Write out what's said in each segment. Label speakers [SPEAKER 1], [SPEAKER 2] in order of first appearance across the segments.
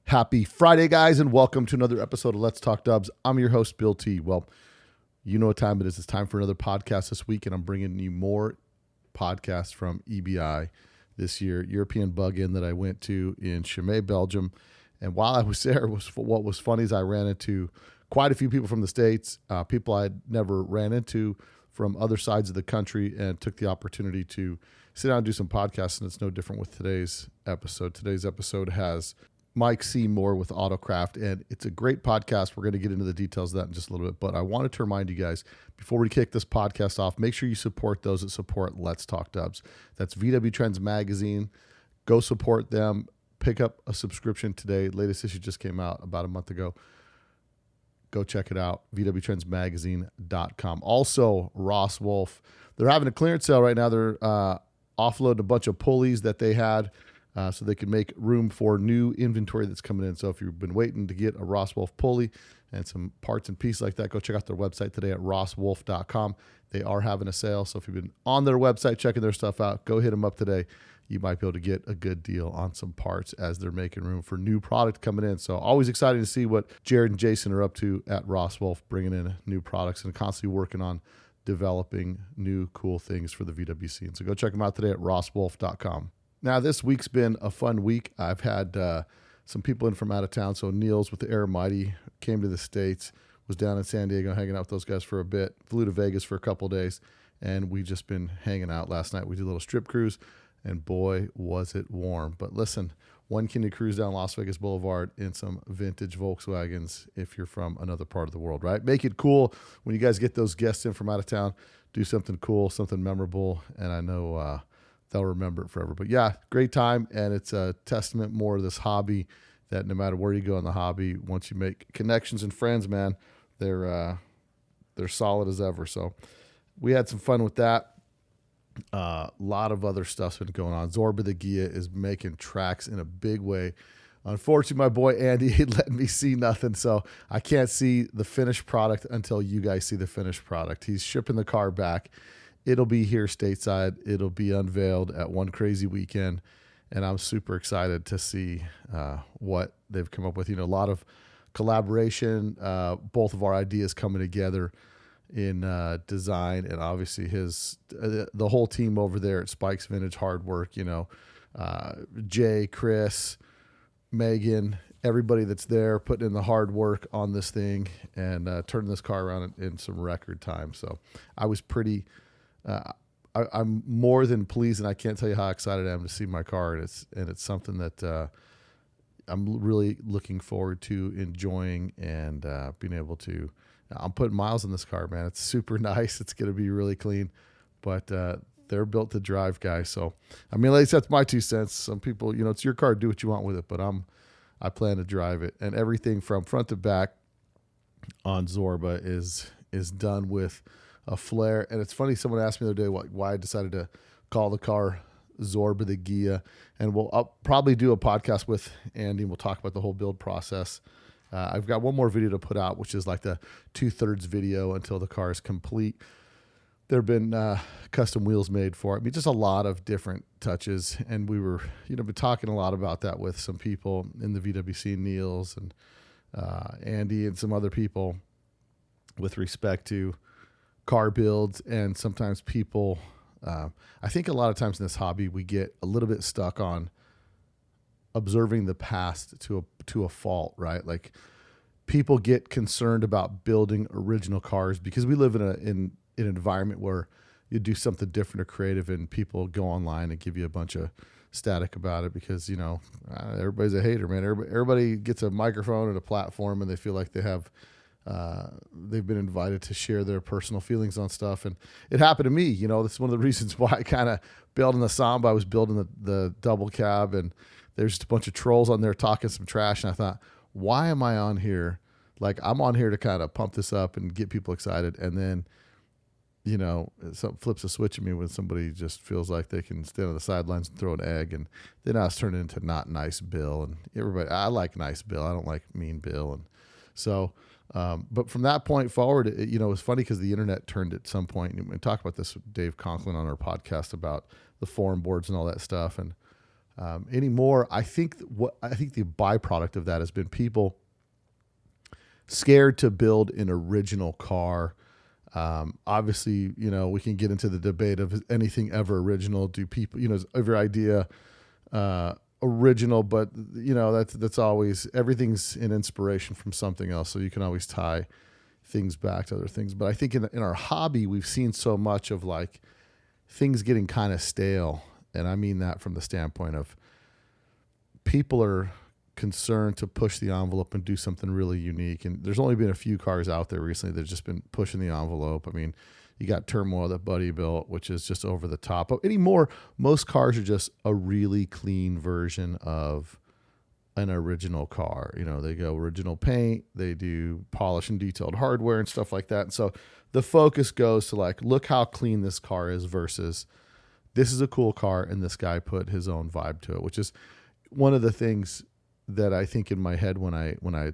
[SPEAKER 1] Happy Friday, guys, and welcome to another episode of Let's Talk Dubs. I'm your host, Bill T. Well, you know what time it is. It's time for another podcast this week, and I'm bringing you more podcasts from EBI this year, European Bug-In that I went to in Chimay, Belgium. And while I was there, what was funny is I ran into quite a few people from the States, people I'd never ran into from other sides of the country, and took the opportunity to sit down and do some podcasts, and it's no different with today's episode. Today's episode has Mike Seymour with Autocraft, and it's a great podcast. We're going to get into the details of that in just a little bit, but I wanted to remind you guys, before we kick this podcast off, make sure you support those that support Let's Talk Dubs. That's VW Trends Magazine. Go support them. Pick up a subscription today. Latest issue just came out about a month ago. Go check it out, vwtrendsmagazine.com. Also, Ross Wolf. They're having a clearance sale right now. They're offloading a bunch of pulleys that they had, so they can make room for new inventory that's coming in. So if you've been waiting to get a Ross Wolf pulley and some parts and pieces like that, go check out their website today at rosswolf.com. They are having a sale. So if you've been on their website checking their stuff out, go hit them up today. You might be able to get a good deal on some parts as they're making room for new product coming in. So always exciting to see what Jared and Jason are up to at Ross Wolf, bringing in new products and constantly working on developing new cool things for the VW scene. So go check them out today at rosswolf.com. Now, this week's been a fun week. I've had some people in from out of town. So Niels with the Air Mighty came to the States, was down in San Diego hanging out with those guys for a bit, flew to Vegas for a couple of days, and we've just been hanging out. Last night we did a little strip cruise, and boy, was it warm. But listen, one can cruise down Las Vegas Boulevard in some vintage Volkswagens if you're from another part of the world, right? Make it cool when you guys get those guests in from out of town. Do something cool, something memorable, and I know they'll remember it forever. But yeah, great time, and it's a testament more to this hobby that no matter where you go in the hobby, once you make connections and friends, man, they're solid as ever. So we had some fun with that. A lot of other stuff's been going on. Zorba the Ghia is making tracks in a big way. Unfortunately, my boy Andy let me see nothing, so I can't see the finished product until you guys see the finished product. He's shipping the car back. It'll be here stateside. It'll be unveiled at One Crazy Weekend, and I'm super excited to see what they've come up with. You know, a lot of collaboration, both of our ideas coming together in design, and obviously the whole team over there at Spike's Vintage Hard Work. You know, Jay, Chris, Megan, everybody that's there putting in the hard work on this thing and turning this car around in some record time. So I was pretty. I'm more than pleased, and I can't tell you how excited I am to see my car. And it's something that I'm really looking forward to enjoying and being able to. I'm putting miles in this car, man. It's super nice. It's going to be really clean, but they're built to drive, guys. So, I mean, at least that's my 2 cents. Some people, you know, it's your car. Do what you want with it, but I plan to drive it, and everything from front to back on Zorba is done with a flare. And it's funny, someone asked me the other day why I decided to call the car Zorba the Ghia, and I'll probably do a podcast with Andy, and we'll talk about the whole build process. I've got one more video to put out, which is like the 2/3 video until the car is complete. There have been custom wheels made for it. I mean, just a lot of different touches, and we were, been talking a lot about that with some people in the VWC, Niels and Andy and some other people with respect to car builds. And sometimes people, I think a lot of times in this hobby, we get a little bit stuck on observing the past to a fault, right? Like, people get concerned about building original cars because we live in an environment where you do something different or creative, and people go online and give you a bunch of static about it because, everybody's a hater, man. Everybody gets a microphone and a platform, and they feel like they have, they've been invited to share their personal feelings on stuff. And it happened to me. That's one of the reasons why I kind of bailed on the Samba. I was building the double cab, and there's just a bunch of trolls on there talking some trash. And I thought, why am I on here? Like, I'm on here to kind of pump this up and get people excited. And then, something flips a switch at me when somebody just feels like they can stand on the sidelines and throw an egg. And then I was turning into not nice Bill. And everybody, I like nice Bill. I don't like mean Bill. And so, but from that point forward, it was funny because the internet turned at some point. And we talked about this with Dave Conklin on our podcast about the forum boards and all that stuff. And anymore. I think the byproduct of that has been people scared to build an original car. Obviously, we can get into the debate of is anything ever original. Do people, is every idea original? But that's always, everything's an inspiration from something else. So you can always tie things back to other things. But I think in our hobby, we've seen so much of like things getting kind of stale. And I mean that from the standpoint of people are concerned to push the envelope and do something really unique. And there's only been a few cars out there recently that have just been pushing the envelope. I mean, you got Turmoil that Buddy built, which is just over the top. But anymore, most cars are just a really clean version of an original car. They go original paint, they do polish and detailed hardware and stuff like that. And so the focus goes to like, look how clean this car is versus this is a cool car and this guy put his own vibe to it, which is one of the things that I think in my head when I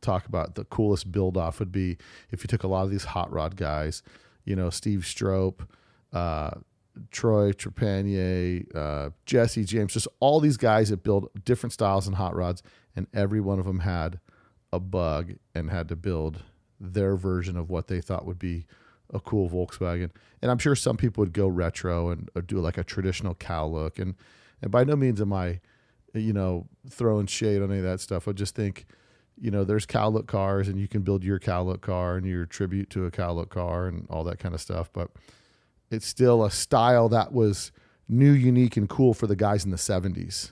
[SPEAKER 1] talk about the coolest build off would be if you took a lot of these hot rod guys, Steve Strope, Troy Trepanier, Jesse James, just all these guys that build different styles in hot rods, and every one of them had a bug and had to build their version of what they thought would be a cool Volkswagen. And I'm sure some people would go retro and do like a traditional cow look. And by no means am I, throwing shade on any of that stuff. I just think, there's cow look cars and you can build your cow look car and your tribute to a cow look car and all that kind of stuff. But it's still a style that was new, unique, and cool for the guys in the 70s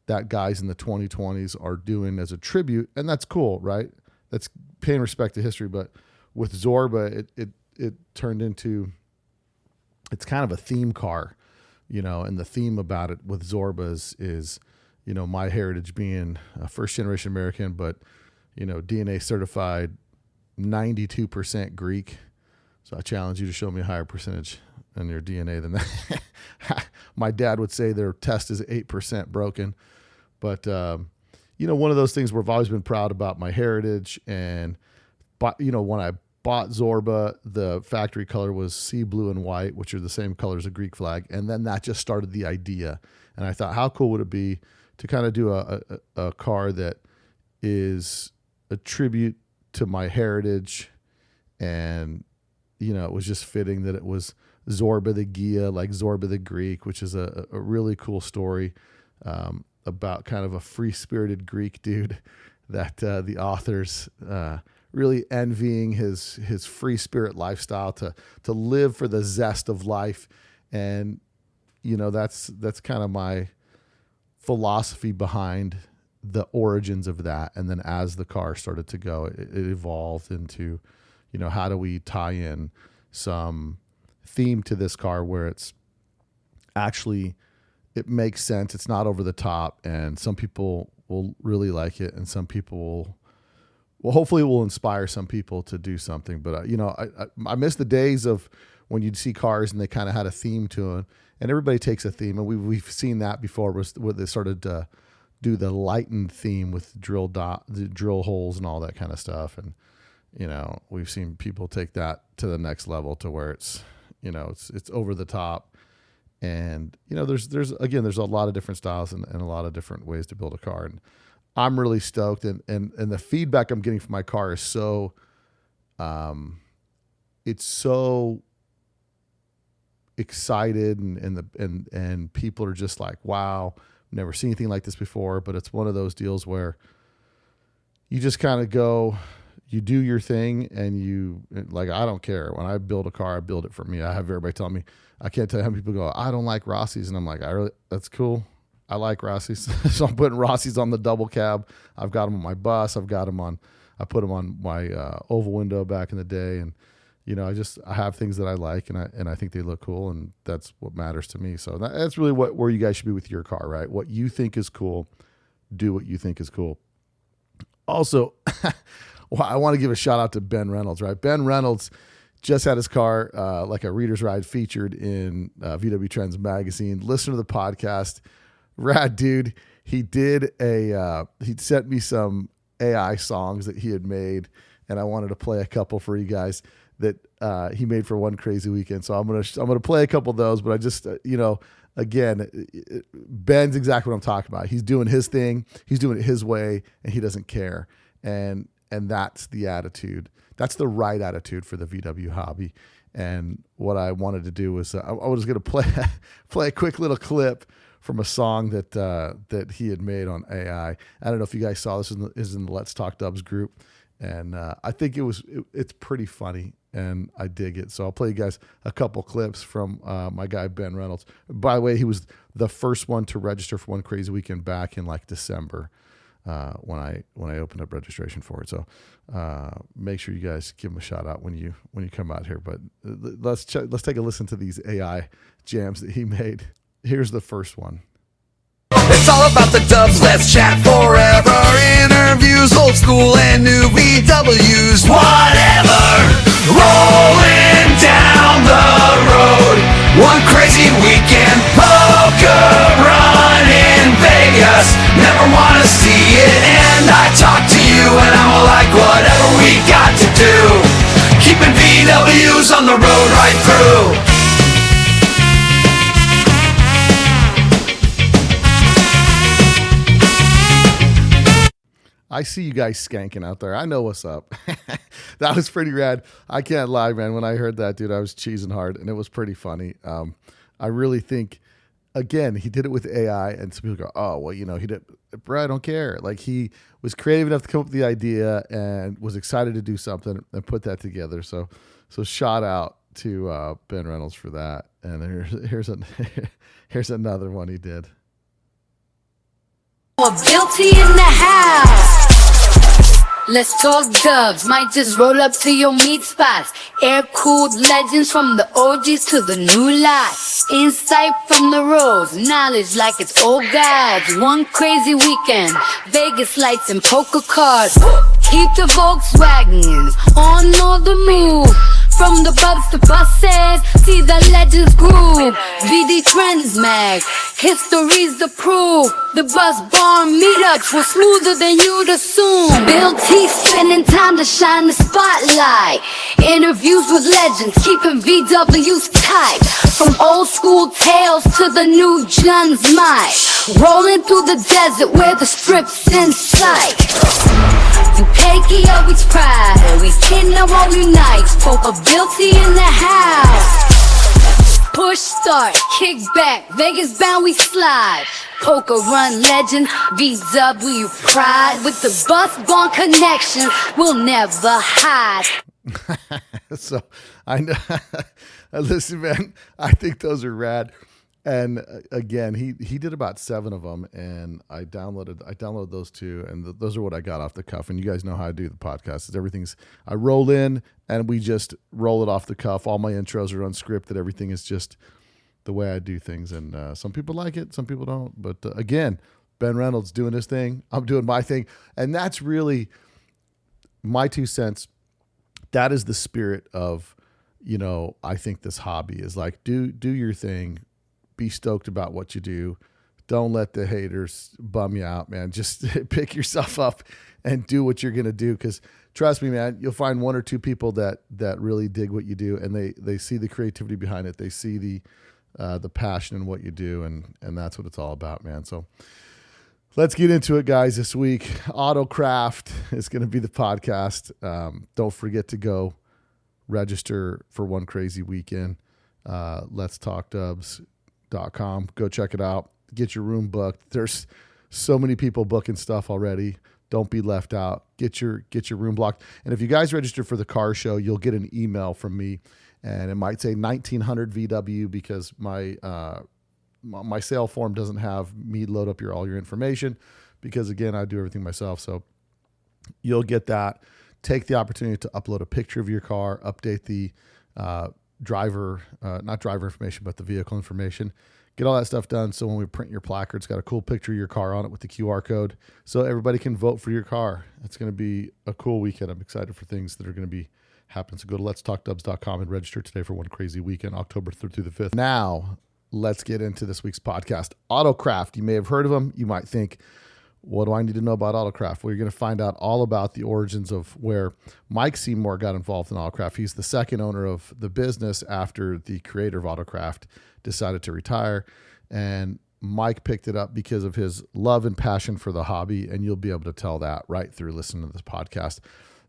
[SPEAKER 1] that guys in the 2020s are doing as a tribute. And that's cool, right? That's paying respect to history. But with Zorba, it turned into, it's kind of a theme car, and the theme about it with Zorba is my heritage being a first generation American, but, DNA certified 92% Greek. So I challenge you to show me a higher percentage in your DNA than that. My dad would say their test is 8% broken. But, one of those things where I've always been proud about my heritage. And, when I bought Zorba, the factory color was sea blue and white, which are the same color as a Greek flag. And then that just started the idea. And I thought, how cool would it be to kind of do a car that is a tribute to my heritage. And, it was just fitting that it was Zorba the Ghia, like Zorba the Greek, which is a really cool story about kind of a free-spirited Greek dude that the authors really envying his free spirit lifestyle to live for the zest of life. And, that's kind of my philosophy behind the origins of that. And then as the car started to go, it evolved into, how do we tie in some theme to this car where it's actually, it makes sense. It's not over the top, and some people will really like it. And some people hopefully it will inspire some people to do something. But, I miss the days of when you'd see cars and they kind of had a theme to them, and everybody takes a theme. And we've seen that before where they started to do the lightened theme with the drill holes and all that kind of stuff. And, we've seen people take that to the next level to where it's, it's over the top. And, there's a lot of different styles and a lot of different ways to build a car. And I'm really stoked. And the feedback I'm getting from my car is so, it's so excited and people are just like, wow, never seen anything like this before. But it's one of those deals where you just kind of go, you do your thing, and you, like, I don't care. When I build a car, I build it for me. I have everybody tell me, I can't tell you how many people go, I don't like Rossi's. And I'm like, that's cool. I like Rossi's. So I'm putting Rossi's on the double cab. I've got them on my bus. I put them on my oval window back in the day. And, I have things that I like, and I think they look cool, and that's what matters to me. So that's really where you guys should be with your car, right? What you think is cool, do what you think is cool. Also, well, I want to give a shout out to Ben Reynolds, right? Ben Reynolds just had his car, like a reader's ride, featured in VW Trends magazine. Listen to the podcast. Rad dude. He sent me some AI songs that he had made, and I wanted to play a couple for you guys that he made for one crazy weekend. So I'm gonna play a couple of those. But I just again, Ben's exactly what I'm talking about. He's doing his thing. He's doing it his way, and he doesn't care. And that's the attitude. That's the right attitude for the VW hobby. And what I wanted to do was I was going to play a quick little clip from a song that he had made on AI. I don't know if you guys saw this. Is in the Let's Talk Dubs group, and I think it's pretty funny, and I dig it. So I'll play you guys a couple clips from my guy Ben Reynolds. By the way, he was the first one to register for One Crazy Weekend back in like December when I opened up registration for it. So make sure you guys give him a shout out when you come out here. But let's take a listen to these AI jams that he made. Here's the first one.
[SPEAKER 2] It's all about the dubs, let's chat forever. Interviews, old school and new VWs, whatever. Rolling down the road, one crazy weekend, poker run in Vegas. Never wanna see it, and I talk to you, and I'm like, whatever we got to do. Keeping VWs on the road right through.
[SPEAKER 1] I see you guys skanking out there. I know what's up. That was pretty rad. I can't lie, man. When I heard that, dude, I was cheesing hard, and it was pretty funny. I really think, again, he did it with AI, and some people go, oh, well, he did, bro, I don't care. Like, he was creative enough to come up with the idea and was excited to do something and put that together. So shout out to Ben Reynolds for that. And here's another one he did.
[SPEAKER 3] Guilty in the house. Let's talk dubs. Might just roll up to your meat spots. Air-cooled legends from the OGs to the new lots. Insight from the roads. Knowledge like it's old gods. One crazy weekend. Vegas lights and poker cards. Keep the Volkswagens on all the move. From the bubs to buses, see the legends groove. VD Trends Mag, history's the proof. The bus barn meetups were smoother than you'd assume. Bill T spending time to shine the spotlight. Interviews with legends, keeping VWs tight. From old school tales to the new John's might. Rolling through the desert where the strip's in sight. You Peggy always pride, always kin now all unites. Poker guilty in the house. Push start, kick back, Vegas bound we slide. Poker run legend, VW pride. With the bus barn connection, we'll never hide.
[SPEAKER 1] So I know. Listen, man, I think those are rad. And again, he did about 7 of them, and I downloaded those 2, and those are what I got off the cuff. And you guys know how I do the podcast. I roll in, and we just roll it off the cuff. All my intros are unscripted. Everything is just the way I do things. And some people like it, some people don't. But again, Ben Reynolds doing his thing. I'm doing my thing. And that's really my 2 cents. That is the spirit of, I think this hobby is like, do your thing. Be stoked about what you do. Don't let the haters bum you out, man. Just pick yourself up and do what you're going to do. Because trust me, man, you'll find 1 or 2 people that really dig what you do, and they see the creativity behind it. They see the passion in what you do, and that's what it's all about, man. So let's get into it, guys. This week, Autocraft is going to be the podcast. Don't forget to go register for One Crazy Weekend. Let's Talk Dubs.com. Go check it out. Get your room booked. There's so many people booking stuff already. Don't be left out. Get your room blocked. And if you guys register for the car show, you'll get an email from me, and it might say 1900 VW because my sale form doesn't have me load up all your information because, again, I do everything myself. So you'll get that. Take the opportunity to upload a picture of your car, update the not driver information, but the vehicle information. Get all that stuff done. So when we print your placard, it's got a cool picture of your car on it with the QR code, so everybody can vote for your car. It's going to be a cool weekend. I'm excited for things that are going to be happening. So go to letstalkdubs.com and register today for One Crazy Weekend, October 3rd through the 5th. Now let's get into this week's podcast. Autocraft. You may have heard of them. You might think, what do I need to know about Autocraft? Well, you're going to find out all about the origins of where Mike Seymour got involved in Autocraft. He's the second owner of the business after the creator of Autocraft decided to retire. And Mike picked it up because of his love and passion for the hobby, and you'll be able to tell that right through listening to this podcast.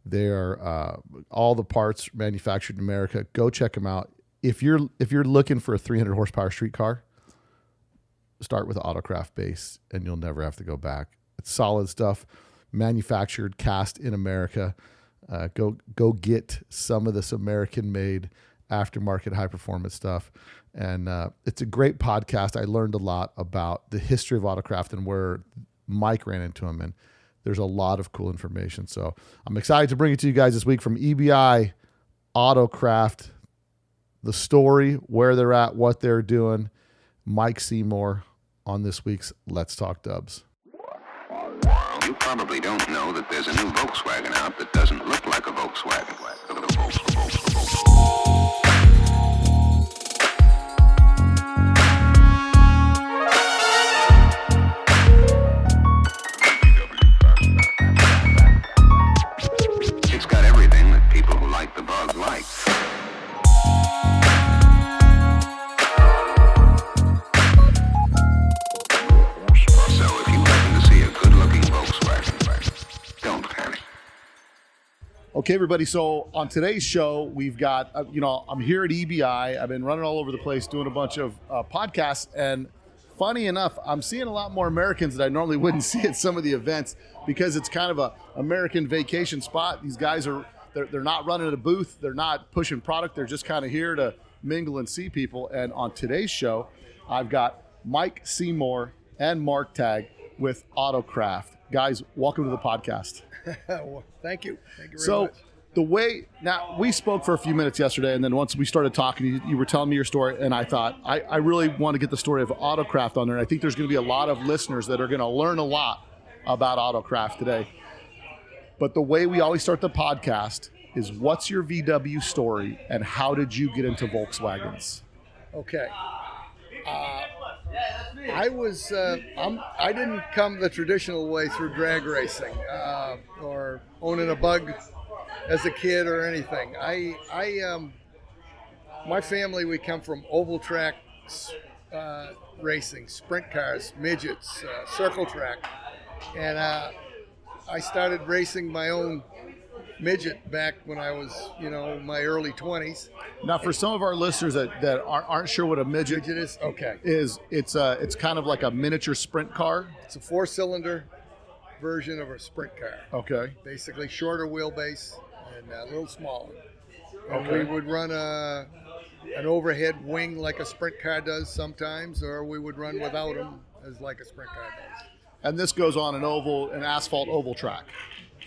[SPEAKER 1] They're all the parts manufactured in America. Go check them out. If you're looking for a 300 horsepower street car, start with Autocraft base, and you'll never have to go back. It's solid stuff, manufactured, cast in America. Go get some of this American-made aftermarket high-performance stuff. And it's a great podcast. I learned a lot about the history of Autocraft and where Mike ran into him, and there's a lot of cool information. So I'm excited to bring it to you guys this week from EBI, Autocraft, the story, where they're at, what they're doing. Mike Seymour on this week's Let's Talk Dubs.
[SPEAKER 4] You probably don't know that there's a new Volkswagen out that doesn't look like a Volkswagen. It's got everything that people who like the bug like. So if you happen to see a good-looking Volkswagen, don't panic.
[SPEAKER 1] Okay, everybody. So on today's show, we've got, I'm here at EBI. I've been running all over the place doing a bunch of podcasts. And funny enough, I'm seeing a lot more Americans that I normally wouldn't see at some of the events because it's kind of a American vacation spot. These guys they're not running a booth. They're not pushing product. They're just kind of here to mingle and see people. And on today's show, I've got Mike Seymour and Mark Tag with Autocraft. Guys, welcome to the podcast.
[SPEAKER 5] Well, thank you. Thank you very
[SPEAKER 1] So
[SPEAKER 5] much.
[SPEAKER 1] the way, now we spoke for a few minutes yesterday, and then once we started talking, you were telling me your story, and I thought, I really want to get the story of Autocraft on there. And I think there's going to be a lot of listeners that are going to learn a lot about Autocraft today. But the way we always start the podcast is, what's your VW story, and how did you get into Volkswagens?
[SPEAKER 5] Okay. I didn't come the traditional way through drag racing or owning a bug as a kid or anything. My family, we come from oval track racing, sprint cars, midgets, circle track, and I started racing my own midget back when I was, my early 20s.
[SPEAKER 1] Now, for some of our listeners that aren't sure what a midget
[SPEAKER 5] Midget is okay.
[SPEAKER 1] It's kind of like a miniature sprint car.
[SPEAKER 5] It's a 4-cylinder version of a sprint car.
[SPEAKER 1] Okay.
[SPEAKER 5] Basically shorter wheelbase and a little smaller. And
[SPEAKER 1] Okay.
[SPEAKER 5] we would run an overhead wing like a sprint car does sometimes, or we would run without them as like a sprint car does.
[SPEAKER 1] And this goes on an asphalt oval track.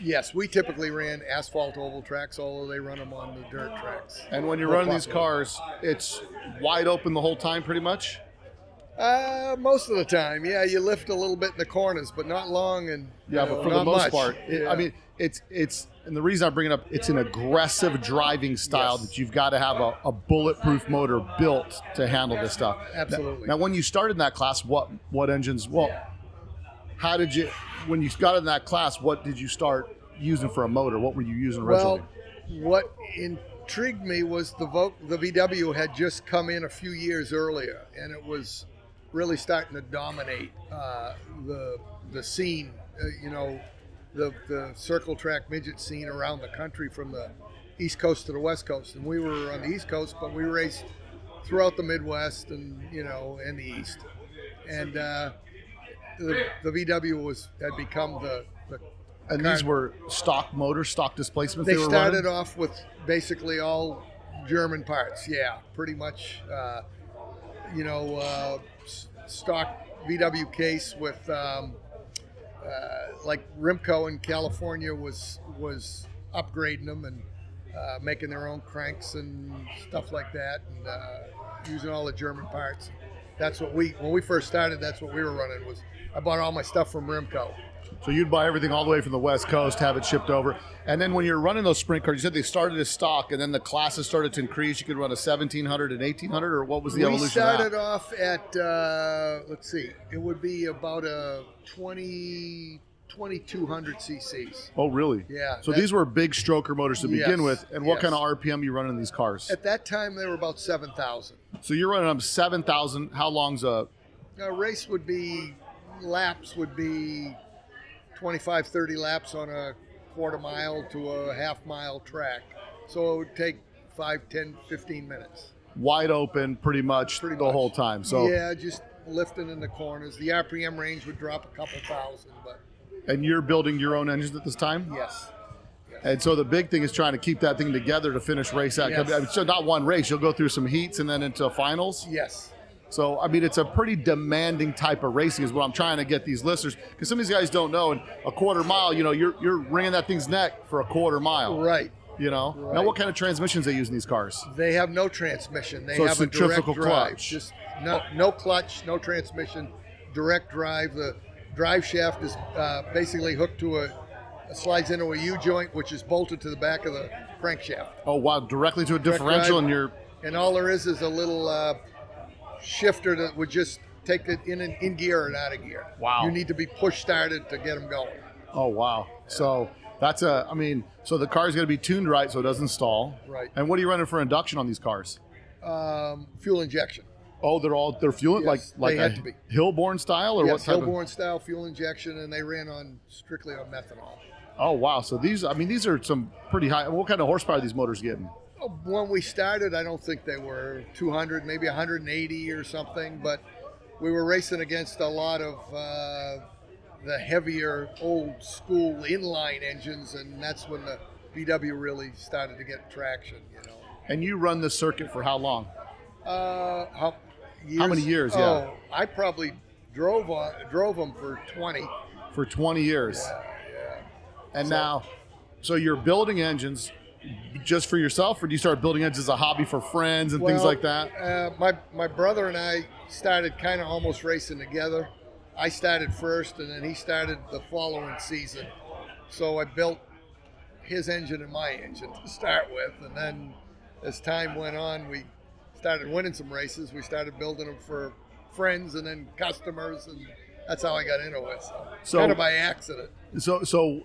[SPEAKER 5] Yes, we typically ran asphalt oval tracks, although they run them on the dirt tracks.
[SPEAKER 1] And when you're running these cars, it's wide open the whole time pretty much?
[SPEAKER 5] Most of the time, yeah. You lift a little bit in the corners, but not long and
[SPEAKER 1] Yeah, but for the
[SPEAKER 5] not
[SPEAKER 1] most
[SPEAKER 5] much.
[SPEAKER 1] part,
[SPEAKER 5] Yeah.
[SPEAKER 1] I mean, it's and the reason I bring it up, it's an aggressive driving style
[SPEAKER 5] Yes.
[SPEAKER 1] that you've got to have a bulletproof motor built to handle this stuff.
[SPEAKER 5] Absolutely.
[SPEAKER 1] Now, when you started in that class, what engines? Well, how did you, when you got in that class, what did you start using for a motor? What were you using originally?
[SPEAKER 5] Well, what intrigued me was the VW had just come in a few years earlier, and it was really starting to dominate the scene. The circle track midget scene around the country, from the East Coast to the West Coast. And we were on the East Coast, but we raced throughout the Midwest and and the East. And the VW had become the
[SPEAKER 1] And
[SPEAKER 5] car.
[SPEAKER 1] these were stock motors, stock displacements.
[SPEAKER 5] They
[SPEAKER 1] were
[SPEAKER 5] started
[SPEAKER 1] running?
[SPEAKER 5] off with basically all German parts. Yeah, pretty much. Stock VW case with like Rimco in California was upgrading them and making their own cranks and stuff like that, and using all the German parts. That's what when we first started. That's what we were running. I bought all my stuff from Rimco.
[SPEAKER 1] So you'd buy everything all the way from the West Coast, have it shipped over. And then when you're running those sprint cars, you said they started as stock, and then the classes started to increase. You could run a 1700 and 1800, or what was the evolution
[SPEAKER 5] We started
[SPEAKER 1] of that?
[SPEAKER 5] off at, let's see, it would be about a 2200 cc's.
[SPEAKER 1] Oh, really?
[SPEAKER 5] Yeah,
[SPEAKER 1] So
[SPEAKER 5] that-
[SPEAKER 1] these were big stroker motors to begin
[SPEAKER 5] Yes,
[SPEAKER 1] with. And what
[SPEAKER 5] yes.
[SPEAKER 1] kind of RPM you running these cars?
[SPEAKER 5] At that time, they were about 7,000.
[SPEAKER 1] So you're running them 7,000. How long's a
[SPEAKER 5] A race would be, laps would be 25, 30 laps on a quarter mile to a half mile track. So it would take 5, 10, 15 minutes.
[SPEAKER 1] Wide open pretty much the whole time. So
[SPEAKER 5] yeah, just lifting in the corners. The RPM range would drop a couple thousand, but.
[SPEAKER 1] And you're building your own engines at this time?
[SPEAKER 5] Yes.
[SPEAKER 1] And so the big thing is trying to keep that thing together to finish race out.
[SPEAKER 5] Yes.
[SPEAKER 1] I mean, so not one race. You'll go through some heats and then into finals.
[SPEAKER 5] Yes.
[SPEAKER 1] So, I mean, it's a pretty demanding type of racing is what I'm trying to get these listeners. Because some of these guys don't know. And a quarter mile, you know, you're wringing that thing's neck for a quarter mile.
[SPEAKER 5] Right.
[SPEAKER 1] You know?
[SPEAKER 5] Right.
[SPEAKER 1] Now, what kind of transmissions they use in these cars?
[SPEAKER 5] They have no transmission. They
[SPEAKER 1] So
[SPEAKER 5] have
[SPEAKER 1] it's
[SPEAKER 5] a direct
[SPEAKER 1] centrifugal
[SPEAKER 5] drive.
[SPEAKER 1] clutch.
[SPEAKER 5] Just no clutch, no transmission, direct drive. The drive shaft is basically hooked to slides into a U-joint, which is bolted to the back of the crankshaft.
[SPEAKER 1] Oh, wow. Directly to a differential
[SPEAKER 5] drive.
[SPEAKER 1] and you're...
[SPEAKER 5] And all there is a little shifter that would just take it in gear and out of gear.
[SPEAKER 1] Wow.
[SPEAKER 5] You need to be push started to get them going.
[SPEAKER 1] Oh, wow. Yeah. So that's so the car's got to be tuned right so it doesn't stall.
[SPEAKER 5] Right.
[SPEAKER 1] And what are you running for induction on these cars?
[SPEAKER 5] Fuel injection.
[SPEAKER 1] Oh, they're fueling
[SPEAKER 5] Yes,
[SPEAKER 1] like
[SPEAKER 5] they had
[SPEAKER 1] a
[SPEAKER 5] to be.
[SPEAKER 1] Hillborn style or
[SPEAKER 5] Yes,
[SPEAKER 1] what type
[SPEAKER 5] Hillborn style fuel injection, and they ran strictly on methanol.
[SPEAKER 1] Oh, wow. So these are some pretty high. What kind of horsepower are these motors getting?
[SPEAKER 5] When we started, I don't think they were 200, maybe 180 or something, but we were racing against a lot of the heavier old school inline engines, and that's when the VW really started to get traction, you know.
[SPEAKER 1] And you run this circuit for how long?
[SPEAKER 5] How
[SPEAKER 1] many years? Yeah.
[SPEAKER 5] Oh, I probably drove them for 20.
[SPEAKER 1] For 20 years.
[SPEAKER 5] Yeah.
[SPEAKER 1] And now, so you're building engines just for yourself, or do you start building engines as a hobby for friends and things like that?
[SPEAKER 5] My brother and I started kind of almost racing together. I started first, and then he started the following season. So I built his engine and my engine to start with, and then as time went on, we started winning some races. We started building them for friends and then customers, and that's how I got into it. So kind of by accident.
[SPEAKER 1] So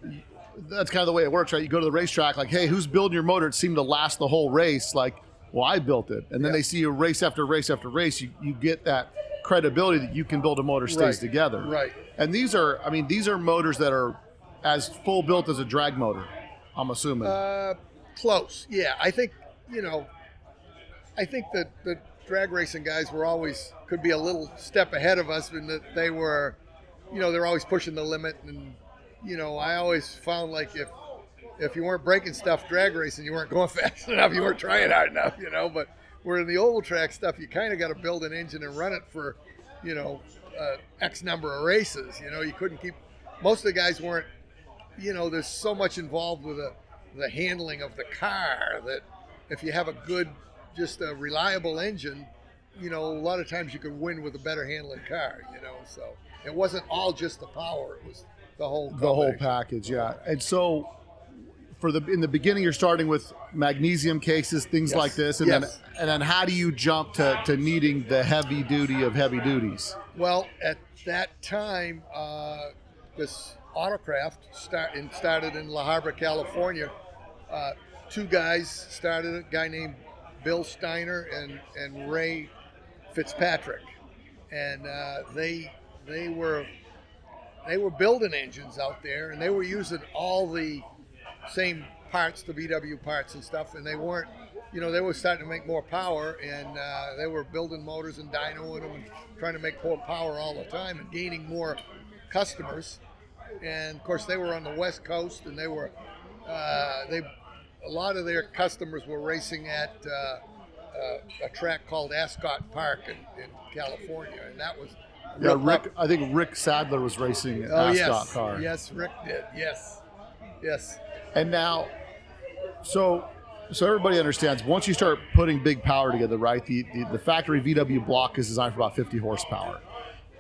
[SPEAKER 1] that's kind of the way it works, right? You go to the racetrack, like, hey, who's building your motor? It seemed to last the whole race. Like, well, I built it. And then they see you race after race after race. You get that credibility that you can build a motor stays together.
[SPEAKER 5] Right.
[SPEAKER 1] And these are motors that are as full built as a drag motor, I'm assuming.
[SPEAKER 5] Close. Yeah. I think that the drag racing guys could be a little step ahead of us in that they were, they're always pushing the limit. And, I always found like if you weren't breaking stuff drag racing, you weren't going fast enough, you weren't trying hard enough, but where in the oval track stuff, you kind of got to build an engine and run it for, X number of races. You couldn't keep, most of the guys weren't, there's so much involved with the handling of the car that if you have just a reliable engine, a lot of times you could win with a better handling car, so it wasn't all just the power, it was the whole
[SPEAKER 1] package. Yeah. And so in the beginning, you're starting with magnesium cases, things like this. And then how do you jump to needing the heavy duty of heavy duties?
[SPEAKER 5] Well, at that time, this Autocraft started in La Habra, California. Two guys started it, a guy named Bill Steiner and Ray Fitzpatrick. And they were building engines out there, and they were using all the same parts, the VW parts and stuff, and they weren't, they were starting to make more power, and they were building motors and dynoing them and trying to make more power all the time and gaining more customers. And of course, they were on the West Coast, and they were, a lot of their customers were racing at a track called Ascot Park in California, and that was
[SPEAKER 1] I think Rick Sadler was racing an Ascot car.
[SPEAKER 5] Yes, Rick did. Yes.
[SPEAKER 1] And now, so everybody understands, once you start putting big power together, right, the factory VW block is designed for about 50 horsepower.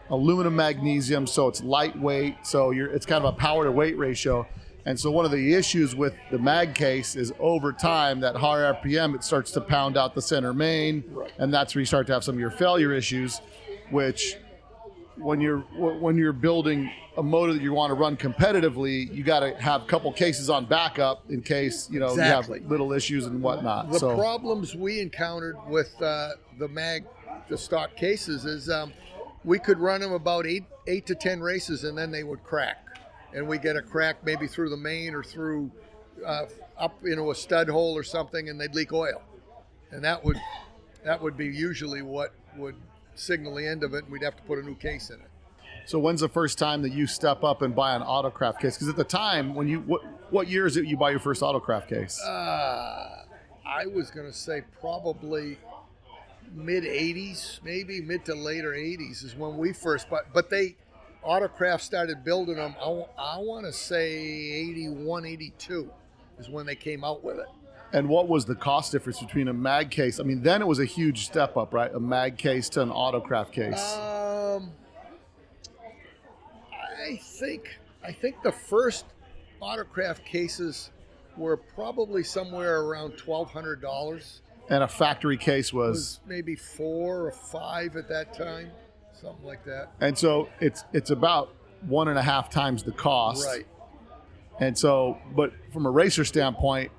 [SPEAKER 1] Aluminum magnesium, so it's lightweight, so it's kind of a power to weight ratio. And so one of the issues with the mag case is over time, that higher RPM, it starts to pound out the center main, and that's where you start to have some of your failure issues, which when you're building a motor that you want to run competitively, you got to have a couple cases on backup in case you have little issues and whatnot.
[SPEAKER 5] The problems we encountered with the stock cases is we could run them about eight to 10 races, and then they would crack. And we get a crack maybe through the main or through up into a stud hole or something, and they'd leak oil. And that would be usually what would signal the end of it, and we'd have to put a new case in it.
[SPEAKER 1] So when's the first time that you step up and buy an Autocraft case? Because at the time, when what year is it you buy your first Autocraft case?
[SPEAKER 5] I was going to say probably mid-'80s, maybe mid to later '80s is when we first bought. But Autocraft started building them, I want to say 81, 82 is when they came out with it.
[SPEAKER 1] And what was the cost difference between a mag case? I mean, then it was a huge step up, right? A mag case to an Autocraft case.
[SPEAKER 5] I think the first Autocraft cases were probably somewhere around $1,200.
[SPEAKER 1] And a factory case was
[SPEAKER 5] maybe 4 or 5 at that time, something like that.
[SPEAKER 1] And so it's about 1.5 times the cost.
[SPEAKER 5] Right.
[SPEAKER 1] And so, but from a racer standpoint,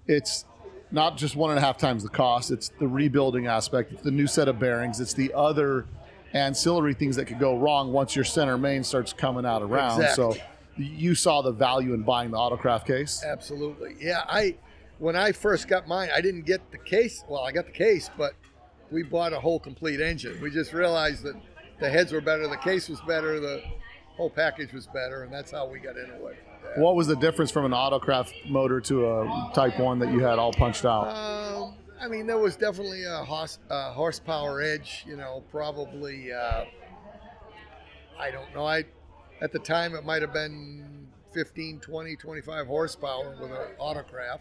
[SPEAKER 1] it's not just 1.5 times the cost. It's the rebuilding aspect. It's the new set of bearings. It's the other ancillary things that could go wrong once your center main starts coming out around.
[SPEAKER 5] Exactly.
[SPEAKER 1] So you saw the value in buying the Autocraft case?
[SPEAKER 5] Absolutely. Yeah, when I first got mine, I didn't get the case. Well, I got the case, but we bought a whole complete engine. We just realized that the heads were better, the case was better, the whole package was better, and that's how we got into it. Yeah.
[SPEAKER 1] What was the difference from an Autocraft motor to a Type 1 that you had all punched out?
[SPEAKER 5] I mean, there was definitely a horsepower edge, probably, I don't know. At the time, it might have been 15, 20, 25 horsepower with an Autocraft.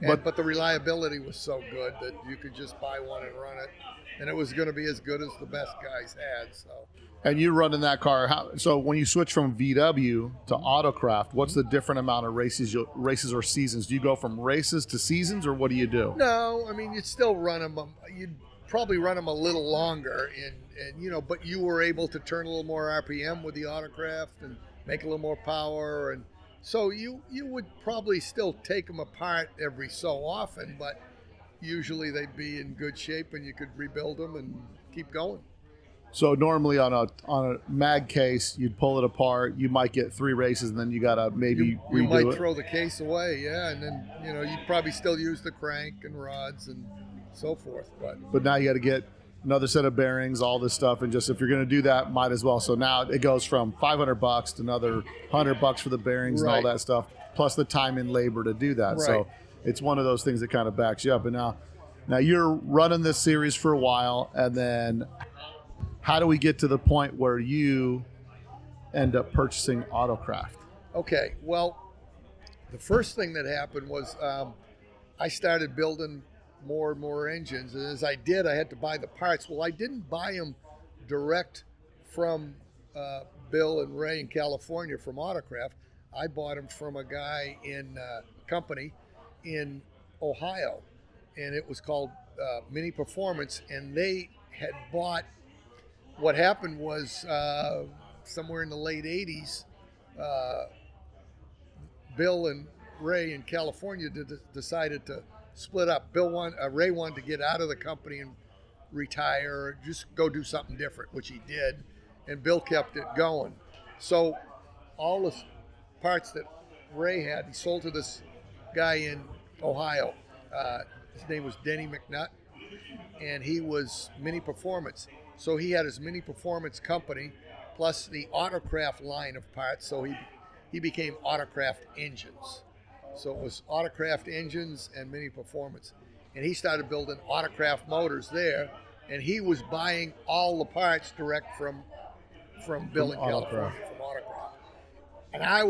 [SPEAKER 5] But the reliability was so good that you could just buy one and run it. And it was going to be as good as the best guys had. So.
[SPEAKER 1] And you running that car. So when you switch from VW to Autocraft, what's the different amount of races or seasons? Do you go from races to seasons, or what do you do?
[SPEAKER 5] No, I mean, you'd still run them. You'd probably run them a little longer, but you were able to turn a little more RPM with the Autocraft and make a little more power, and so you would probably still take them apart every so often, but usually they'd be in good shape and you could rebuild them and keep going.
[SPEAKER 1] So normally on a mag case, you'd pull it apart. You might get 3 races, and then you gotta maybe
[SPEAKER 5] you
[SPEAKER 1] redo
[SPEAKER 5] might
[SPEAKER 1] it.
[SPEAKER 5] throw the case away, yeah, and then you'd probably still use the crank and rods and so forth.
[SPEAKER 1] But now you got to get another set of bearings, all this stuff, and just if you're going to do that, might as well. So now it goes from $500 to another $100 for the bearings and all that stuff, plus the time and labor to do that. Right. So it's one of those things that kind of backs you up. And now you're running this series for a while, and then how do we get to the point where you end up purchasing Autocraft?
[SPEAKER 5] Okay, well, the first thing that happened was I started building more and more engines, and as I did, I had to buy the parts. Well, I didn't buy them direct from Bill and Ray in California from Autocraft. I bought them from a guy in a company in Ohio, and it was called Mini Performance, and they had bought. What happened was somewhere in the late 80s, Bill and Ray in California decided to split up. Ray wanted to get out of the company and retire, or just go do something different, which he did, and Bill kept it going. So all the parts that Ray had, he sold to this guy in Ohio. His name was Denny McNutt, and he was Mini Performance. So he had his Mini Performance company, plus the Autocraft line of parts, so he became Autocraft Engines. So it was Autocraft Engines and Mini Performance. And he started building Autocraft motors there, and he was buying all the parts direct from Bill in California, from Autocraft. And I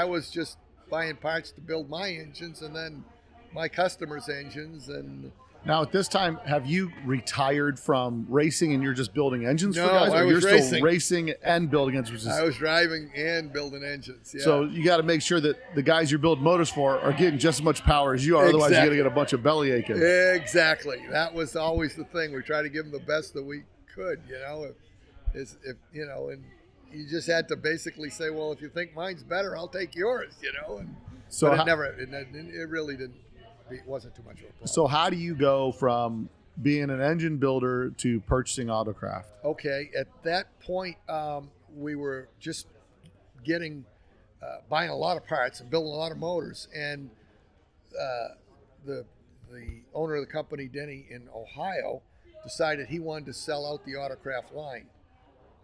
[SPEAKER 5] was just buying parts to build my engines and then my customers' engines. And
[SPEAKER 1] now at this time, have you retired from racing and you're just building engines for guys?
[SPEAKER 5] No, I was
[SPEAKER 1] you're
[SPEAKER 5] racing.
[SPEAKER 1] Still racing and building engines?
[SPEAKER 5] I was driving and building engines, yeah.
[SPEAKER 1] So you got to make sure that the guys you're building motors for are getting just as much power as you are. Otherwise, you're going to get a bunch of belly aching.
[SPEAKER 5] Exactly. That was always the thing. We tried to give them the best that we could, If and you just had to basically say, well, if you think mine's better, I'll take yours, And
[SPEAKER 1] so
[SPEAKER 5] but it really didn't. It wasn't too much of a problem.
[SPEAKER 1] So how do you go from being an engine builder to purchasing Autocraft?
[SPEAKER 5] Okay, at that point, we were just buying a lot of parts and building a lot of motors, and the owner of the company, Denny in Ohio, decided he wanted to sell out the Autocraft line.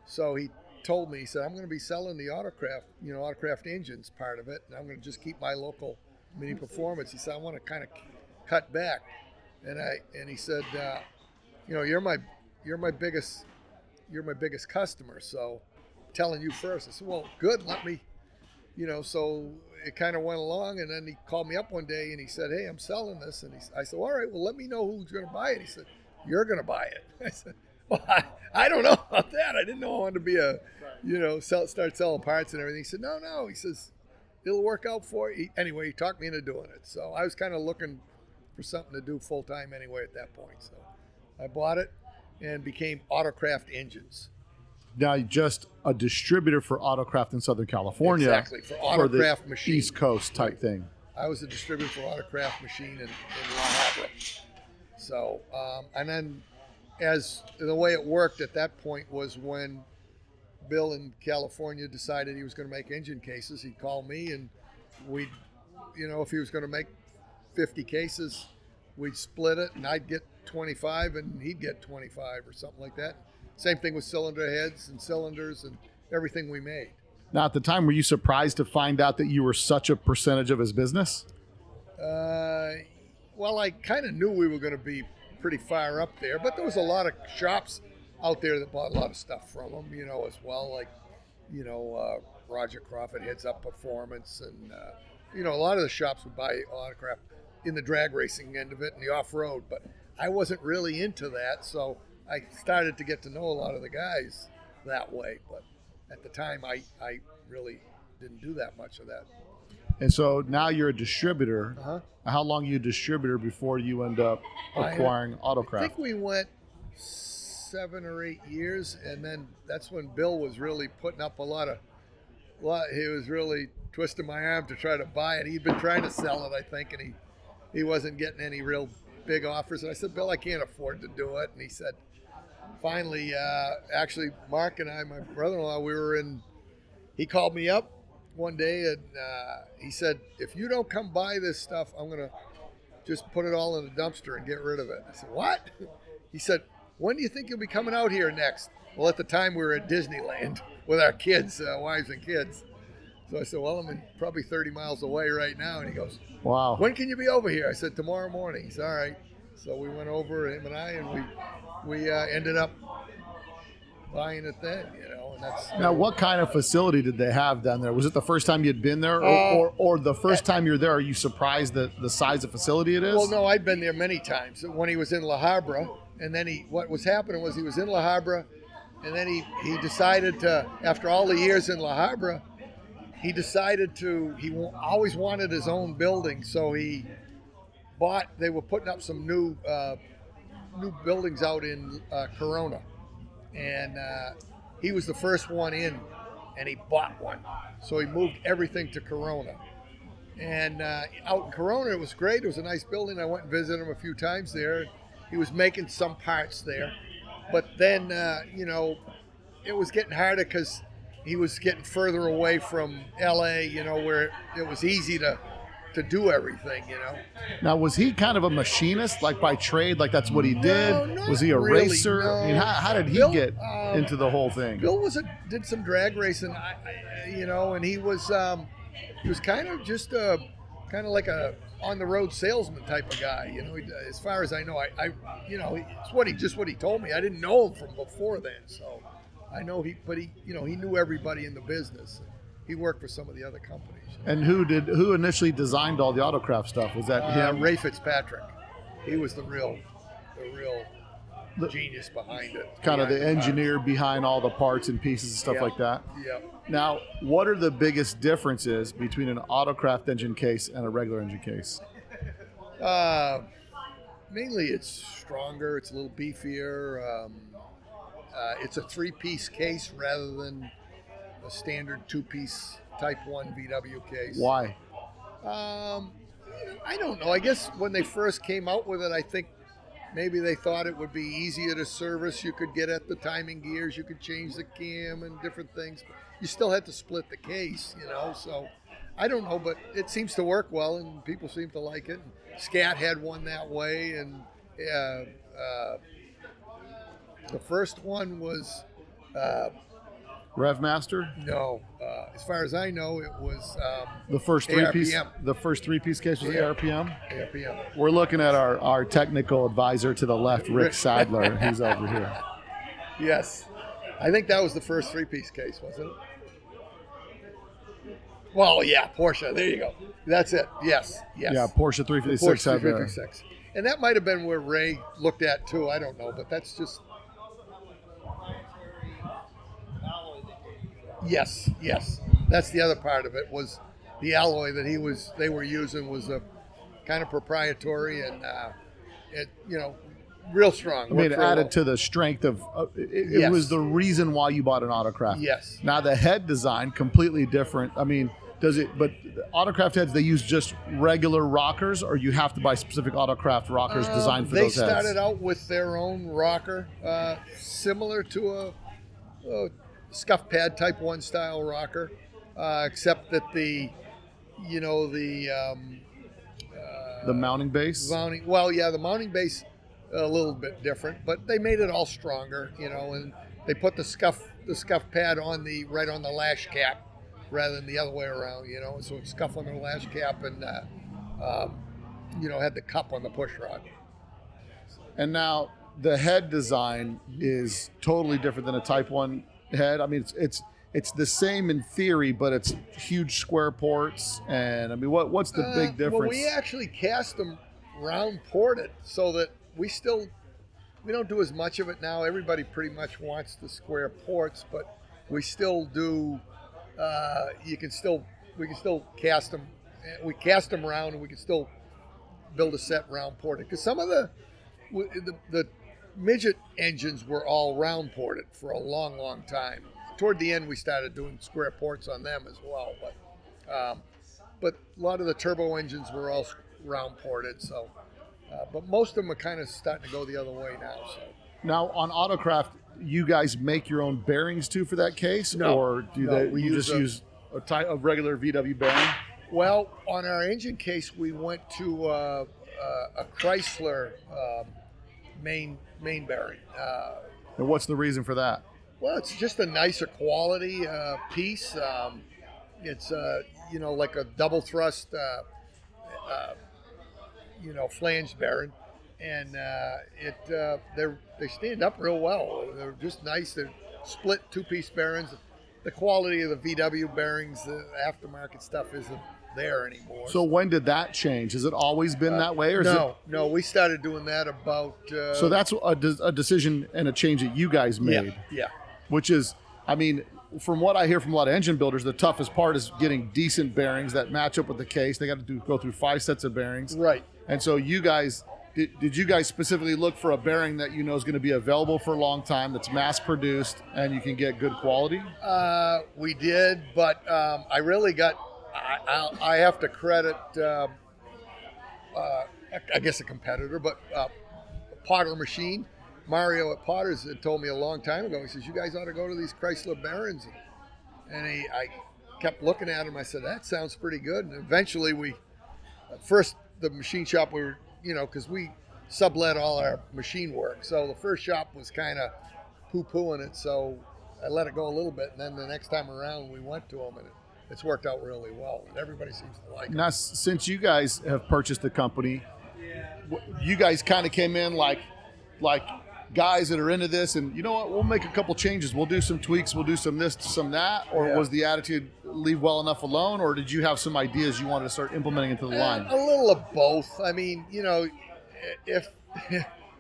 [SPEAKER 5] So he told me, he said, I'm going to be selling the Autocraft engines part of it, and I'm going to just keep my local Mini Performance. He said, I want to kind of cut back, and he said, you're my biggest customer, so I'm telling you first. I said, well, good, let me, so it kind of went along, and then he called me up one day and he said, hey, I'm selling this, and I said, all right, well, let me know who's going to buy it. He said, you're going to buy it. I said, well, I don't know about that. I didn't know I wanted to be start selling parts and everything. He said, no. He says, it'll work out for you. Anyway, he talked me into doing it. So I was kind of looking for something to do full time anyway at that point. So I bought it and became Autocraft Engines.
[SPEAKER 1] Now, just a distributor for Autocraft in Southern California.
[SPEAKER 5] Exactly, for Autocraft
[SPEAKER 1] the
[SPEAKER 5] Machine.
[SPEAKER 1] East Coast type thing.
[SPEAKER 5] I was a distributor for Autocraft Machine in La Habra. So, and then as the way it worked at that point was when Bill in California decided he was going to make engine cases, he'd call me and we'd, if he was going to make 50 cases, we'd split it and I'd get 25 and he'd get 25 or something like that. Same thing with cylinder heads and cylinders and everything we made.
[SPEAKER 1] Now, at the time, were you surprised to find out that you were such a percentage of his business?
[SPEAKER 5] Well, I kind of knew we were going to be pretty far up there, but there was a lot of shops out there that bought a lot of stuff from him, as well, like, Roger Crawford, Heads Up Performance, and, a lot of the shops would buy Autocraft in the drag racing end of it and the off-road, but I wasn't really into that, so I started to get to know a lot of the guys that way, but at the time, I really didn't do that much of that.
[SPEAKER 1] And so now you're a distributor.
[SPEAKER 5] Uh-huh.
[SPEAKER 1] How long are you a distributor before you end up acquiring Autocraft?
[SPEAKER 5] I think we went 7 or 8 years, and then that's when Bill was really putting up a lot. He was really twisting my arm to try to buy it. He'd been trying to sell it, I think, and he wasn't getting any real big offers. And I said, Bill, I can't afford to do it. And he said, finally, actually, Mark and I, my brother-in-law, he called me up one day and he said, if you don't come buy this stuff, I'm going to just put it all in a dumpster and get rid of it. I said, what? He said, when do you think you'll be coming out here next? Well, at the time we were at Disneyland with our kids, wives and kids. So I said, well, I'm probably 30 miles away right now. And he goes,
[SPEAKER 1] wow.
[SPEAKER 5] When can you be over here? I said, tomorrow morning. He said, all right. So we went over, him and I, and we ended up buying it then, and that's.
[SPEAKER 1] Now, what kind of facility did they have down there? Was it the first time you'd been there, or the first time you're there? Are you surprised at the size of facility it is?
[SPEAKER 5] Well, no, I'd been there many times. When he was in La Habra, and then what was happening was he was in La Habra, and then he decided to, after all the years in La Habra, he decided he always wanted his own building, so they were putting up some new buildings out in Corona, and he was the first one in, and he bought one. So he moved everything to Corona. And out in Corona, it was great. It was a nice building. I went and visited him a few times there. He was making some parts there. But then, it was getting harder because he was getting further away from L.A., where it was easy to do everything,
[SPEAKER 1] Now, was he kind of a machinist, like by trade, like that's what he did?
[SPEAKER 5] No,
[SPEAKER 1] was he a
[SPEAKER 5] really,
[SPEAKER 1] racer?
[SPEAKER 5] no.
[SPEAKER 1] I mean, how did he get into the whole thing?
[SPEAKER 5] Bill did some drag racing, and he was kind of just like a on the road salesman type of guy, as far as I know. It's what he told me. I didn't know him from before then, so I know he knew everybody in the business. He worked for some of the other companies.
[SPEAKER 1] And who initially designed all the Autocraft stuff? Was that him?
[SPEAKER 5] Ray Fitzpatrick. He was the real genius behind it.
[SPEAKER 1] Kind of the engineer behind all the parts and pieces and stuff like that.
[SPEAKER 5] Yeah.
[SPEAKER 1] Now, what are the biggest differences between an Autocraft engine case and a regular engine case?
[SPEAKER 5] Mainly it's stronger. It's a little beefier. It's a 3-piece case rather than a standard 2-piece Type 1 VW case.
[SPEAKER 1] Why?
[SPEAKER 5] I don't know. I guess when they first came out with it, I think maybe they thought it would be easier to service. You could get at the timing gears, you could change the cam and different things. But you still had to split the case, So I don't know, but it seems to work well, and people seem to like it. And Scat had one that way, and the first one was
[SPEAKER 1] Revmaster.
[SPEAKER 5] no. As far as I know, it was
[SPEAKER 1] The first three-piece.
[SPEAKER 5] ARPM.
[SPEAKER 1] The first three-piece case was
[SPEAKER 5] Yeah.
[SPEAKER 1] ARPM.
[SPEAKER 5] ARPM.
[SPEAKER 1] We're looking at our technical advisor to the left, Rick Sadler. He's over here.
[SPEAKER 5] Yes, I think that was the first three-piece case, wasn't it? Well, yeah, Porsche. There you go. That's it. Yes.
[SPEAKER 1] Yeah, Porsche 356.
[SPEAKER 5] Porsche
[SPEAKER 1] had the-
[SPEAKER 5] 356. And that might have been where Ray looked at too. I don't know, but that's just. Yes. That's the other part of it, was the alloy that they were using was a kind of proprietary, and it real strong.
[SPEAKER 1] I mean, it added to the strength of it
[SPEAKER 5] Yes.
[SPEAKER 1] was the reason why you bought an Autocraft.
[SPEAKER 5] Yes.
[SPEAKER 1] Now the head design completely different. I mean, but Autocraft heads, they use just regular rockers, or you have to buy specific Autocraft rockers designed for
[SPEAKER 5] they
[SPEAKER 1] those heads?
[SPEAKER 5] started out with their own rocker, similar to a scuff pad type 1 style rocker, except that the
[SPEAKER 1] mounting base.
[SPEAKER 5] the mounting base a little bit different, but they made it all stronger, and they put the scuff pad right on the lash cap rather than the other way around, so it's scuff on the lash cap and had the cup on the push rod.
[SPEAKER 1] And now the head design is totally different than a Type 1 head. I mean, it's the same in theory, but it's huge square ports. And I mean, what's the big difference?
[SPEAKER 5] Well, we actually cast them round ported, so that we don't do as much of it now. Everybody pretty much wants the square ports, but we still do. We can still cast them. We cast them round, and we can still build a set round ported. Because some of the midget engines were all round ported for a long, long time. Toward the end, we started doing square ports on them as well. But a lot of the turbo engines were all round ported. So, but most of them are kind of starting to go the other way now. So.
[SPEAKER 1] Now on Autocraft, you guys make your own bearings too for that case, or
[SPEAKER 5] we
[SPEAKER 1] just use a regular VW bearing?
[SPEAKER 5] Well, on our engine case, we went to a Chrysler main bearing.
[SPEAKER 1] And what's the reason for that?
[SPEAKER 5] Well, it's just a nicer quality piece. It's like a double thrust, flange bearing, and they stand up real well. They're just nice. They're split 2-piece bearings. The quality of the VW bearings, the aftermarket stuff, isn't there anymore.
[SPEAKER 1] So when did that change? Has it always been that way, or
[SPEAKER 5] No, we started doing that about.
[SPEAKER 1] So that's a decision and a change that you guys made.
[SPEAKER 5] Yeah.
[SPEAKER 1] Which is, I mean, from what I hear from a lot of engine builders, the toughest part is getting decent bearings that match up with the case. They got to go through 5 sets of bearings.
[SPEAKER 5] Right.
[SPEAKER 1] And so you guys, did you guys specifically look for a bearing that you know is going to be available for a long time, that's mass produced, and you can get good quality?
[SPEAKER 5] We did, but I really I have to credit, I guess a competitor, but Potter Machine. Mario at Potter's had told me a long time ago. He says, "You guys ought to go to these Chrysler bearings." And I kept looking at him. I said, "That sounds pretty good." And eventually first the machine shop we were, because we sublet all our machine work. So the first shop was kind of poo-pooing it. So I let it go a little bit. And then the next time around we went to them, and it's worked out really well. And everybody seems to like it.
[SPEAKER 1] Now, since you guys have purchased the company, you guys kind of came in like guys that are into this, and you know what, we'll make a couple changes, we'll do some tweaks, we'll do some this, some that, or was the attitude leave well enough alone, or did you have some ideas you wanted to start implementing into the line?
[SPEAKER 5] A little of both. I mean, if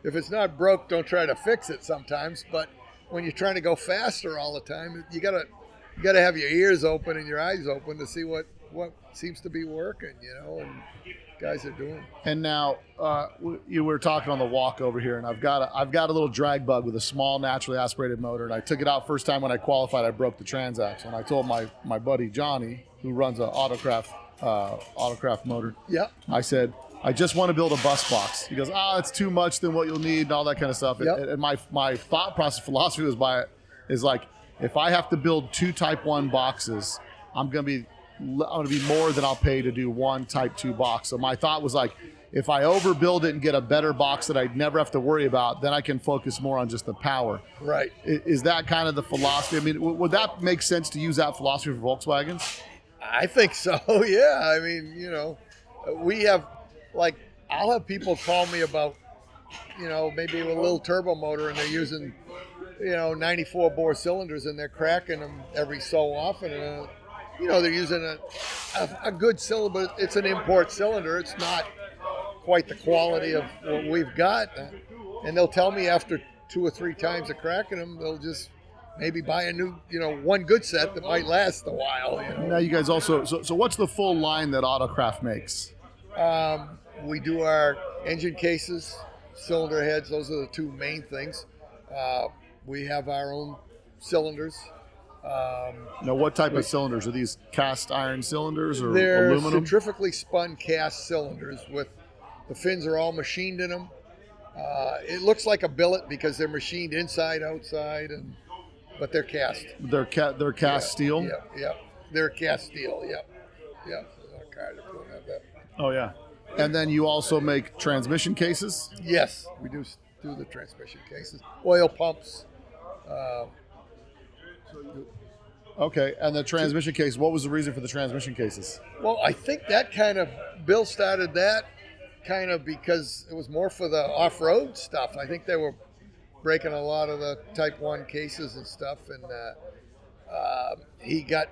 [SPEAKER 5] it's not broke, don't try to fix it sometimes, but when you're trying to go faster all the time, you gotta have your ears open and your eyes open to see what seems to be working, and guys are doing.
[SPEAKER 1] And now you were talking on the walk over here, and I've got a little drag bug with a small naturally aspirated motor, and I took it out first time when I qualified. I broke the transaxle, and I told my buddy Johnny, who runs an Autocraft motor.
[SPEAKER 5] Yeah.
[SPEAKER 1] I said, I just want to build a bus box. He goes, it's too much than what you'll need and all that kind of stuff.
[SPEAKER 5] Yep.
[SPEAKER 1] And my thought process philosophy is like, if I have to build 2 Type 1 boxes, I'm going to be more than I'll pay to do 1 Type 2 box. So my thought was like, if I overbuild it and get a better box that I'd never have to worry about, then I can focus more on just the power.
[SPEAKER 5] Right.
[SPEAKER 1] Is that kind of the philosophy? I mean, would that make sense to use that philosophy for Volkswagens?
[SPEAKER 5] I think so. Yeah. I mean, we have, like, I'll have people call me about, maybe a little turbo motor, and they're using, 94 bore cylinders, and they're cracking them every so often. And, they're using a good cylinder, but it's an import cylinder. It's not quite the quality of what we've got. And they'll tell me after 2 or 3 times of cracking them, they'll just maybe buy a new, one good set that might last a while.
[SPEAKER 1] Now you guys also, so what's the full line that Autocraft makes?
[SPEAKER 5] We do our engine cases, cylinder heads. Those are the 2 main things. We have our own cylinders.
[SPEAKER 1] Now, what type of cylinders? Are these cast iron cylinders or
[SPEAKER 5] They're
[SPEAKER 1] aluminum?
[SPEAKER 5] centrifugally spun cast cylinders with the fins are all machined in them. It looks like a billet because they're machined inside, outside, but they're cast.
[SPEAKER 1] They're cast steel?
[SPEAKER 5] Yeah. They're cast steel, yeah.
[SPEAKER 1] Oh, yeah. And then you also make transmission cases?
[SPEAKER 5] Yes, we do the transmission cases. Oil pumps.
[SPEAKER 1] Okay, and the transmission case, what was the reason for the transmission cases?
[SPEAKER 5] Well, I think that Bill started that kind of because it was more for the off-road stuff. I think they were breaking a lot of the Type 1 cases and stuff, and he got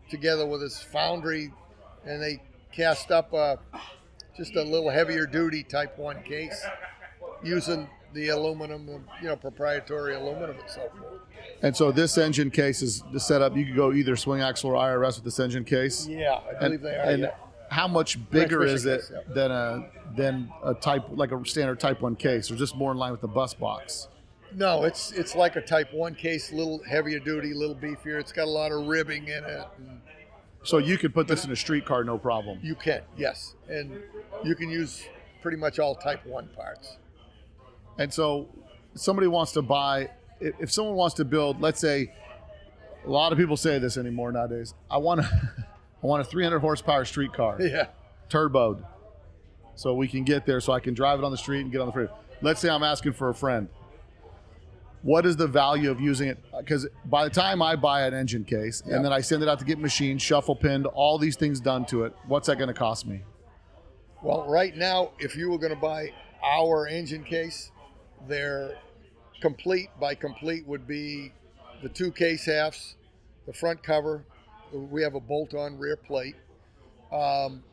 [SPEAKER 5] together with his foundry, and they cast up just a little heavier duty Type 1 case using the aluminum, proprietary aluminum and so forth.
[SPEAKER 1] And so this engine case is the setup. You could go either swing axle or IRS with this engine case.
[SPEAKER 5] Yeah, I believe they are.
[SPEAKER 1] And how much bigger is it
[SPEAKER 5] Transmission case,
[SPEAKER 1] than a type, like a standard Type 1 case, or just more in line with the bus box?
[SPEAKER 5] No, it's like a Type 1 case, a little heavier duty, a little beefier. It's got a lot of ribbing in it.
[SPEAKER 1] So you could put this in a street car, no problem.
[SPEAKER 5] You can, yes. And you can use pretty much all Type 1 parts.
[SPEAKER 1] And so somebody wants to buy, if someone wants to build, let's say, a lot of people say this anymore nowadays, I want a 300 horsepower street car,
[SPEAKER 5] Yeah.
[SPEAKER 1] turboed, so we can get there, so I can drive it on the street and get on the freeway. Let's say I'm asking for a friend. What is the value of using it? Because by the time I buy an engine case and then I send it out to get machined, shuffle pinned, all these things done to it, what's that going to cost me?
[SPEAKER 5] Well, right now, if you were going to buy our engine case, they're complete. By complete would be the 2 case halves, the front cover. We have a bolt-on rear plate.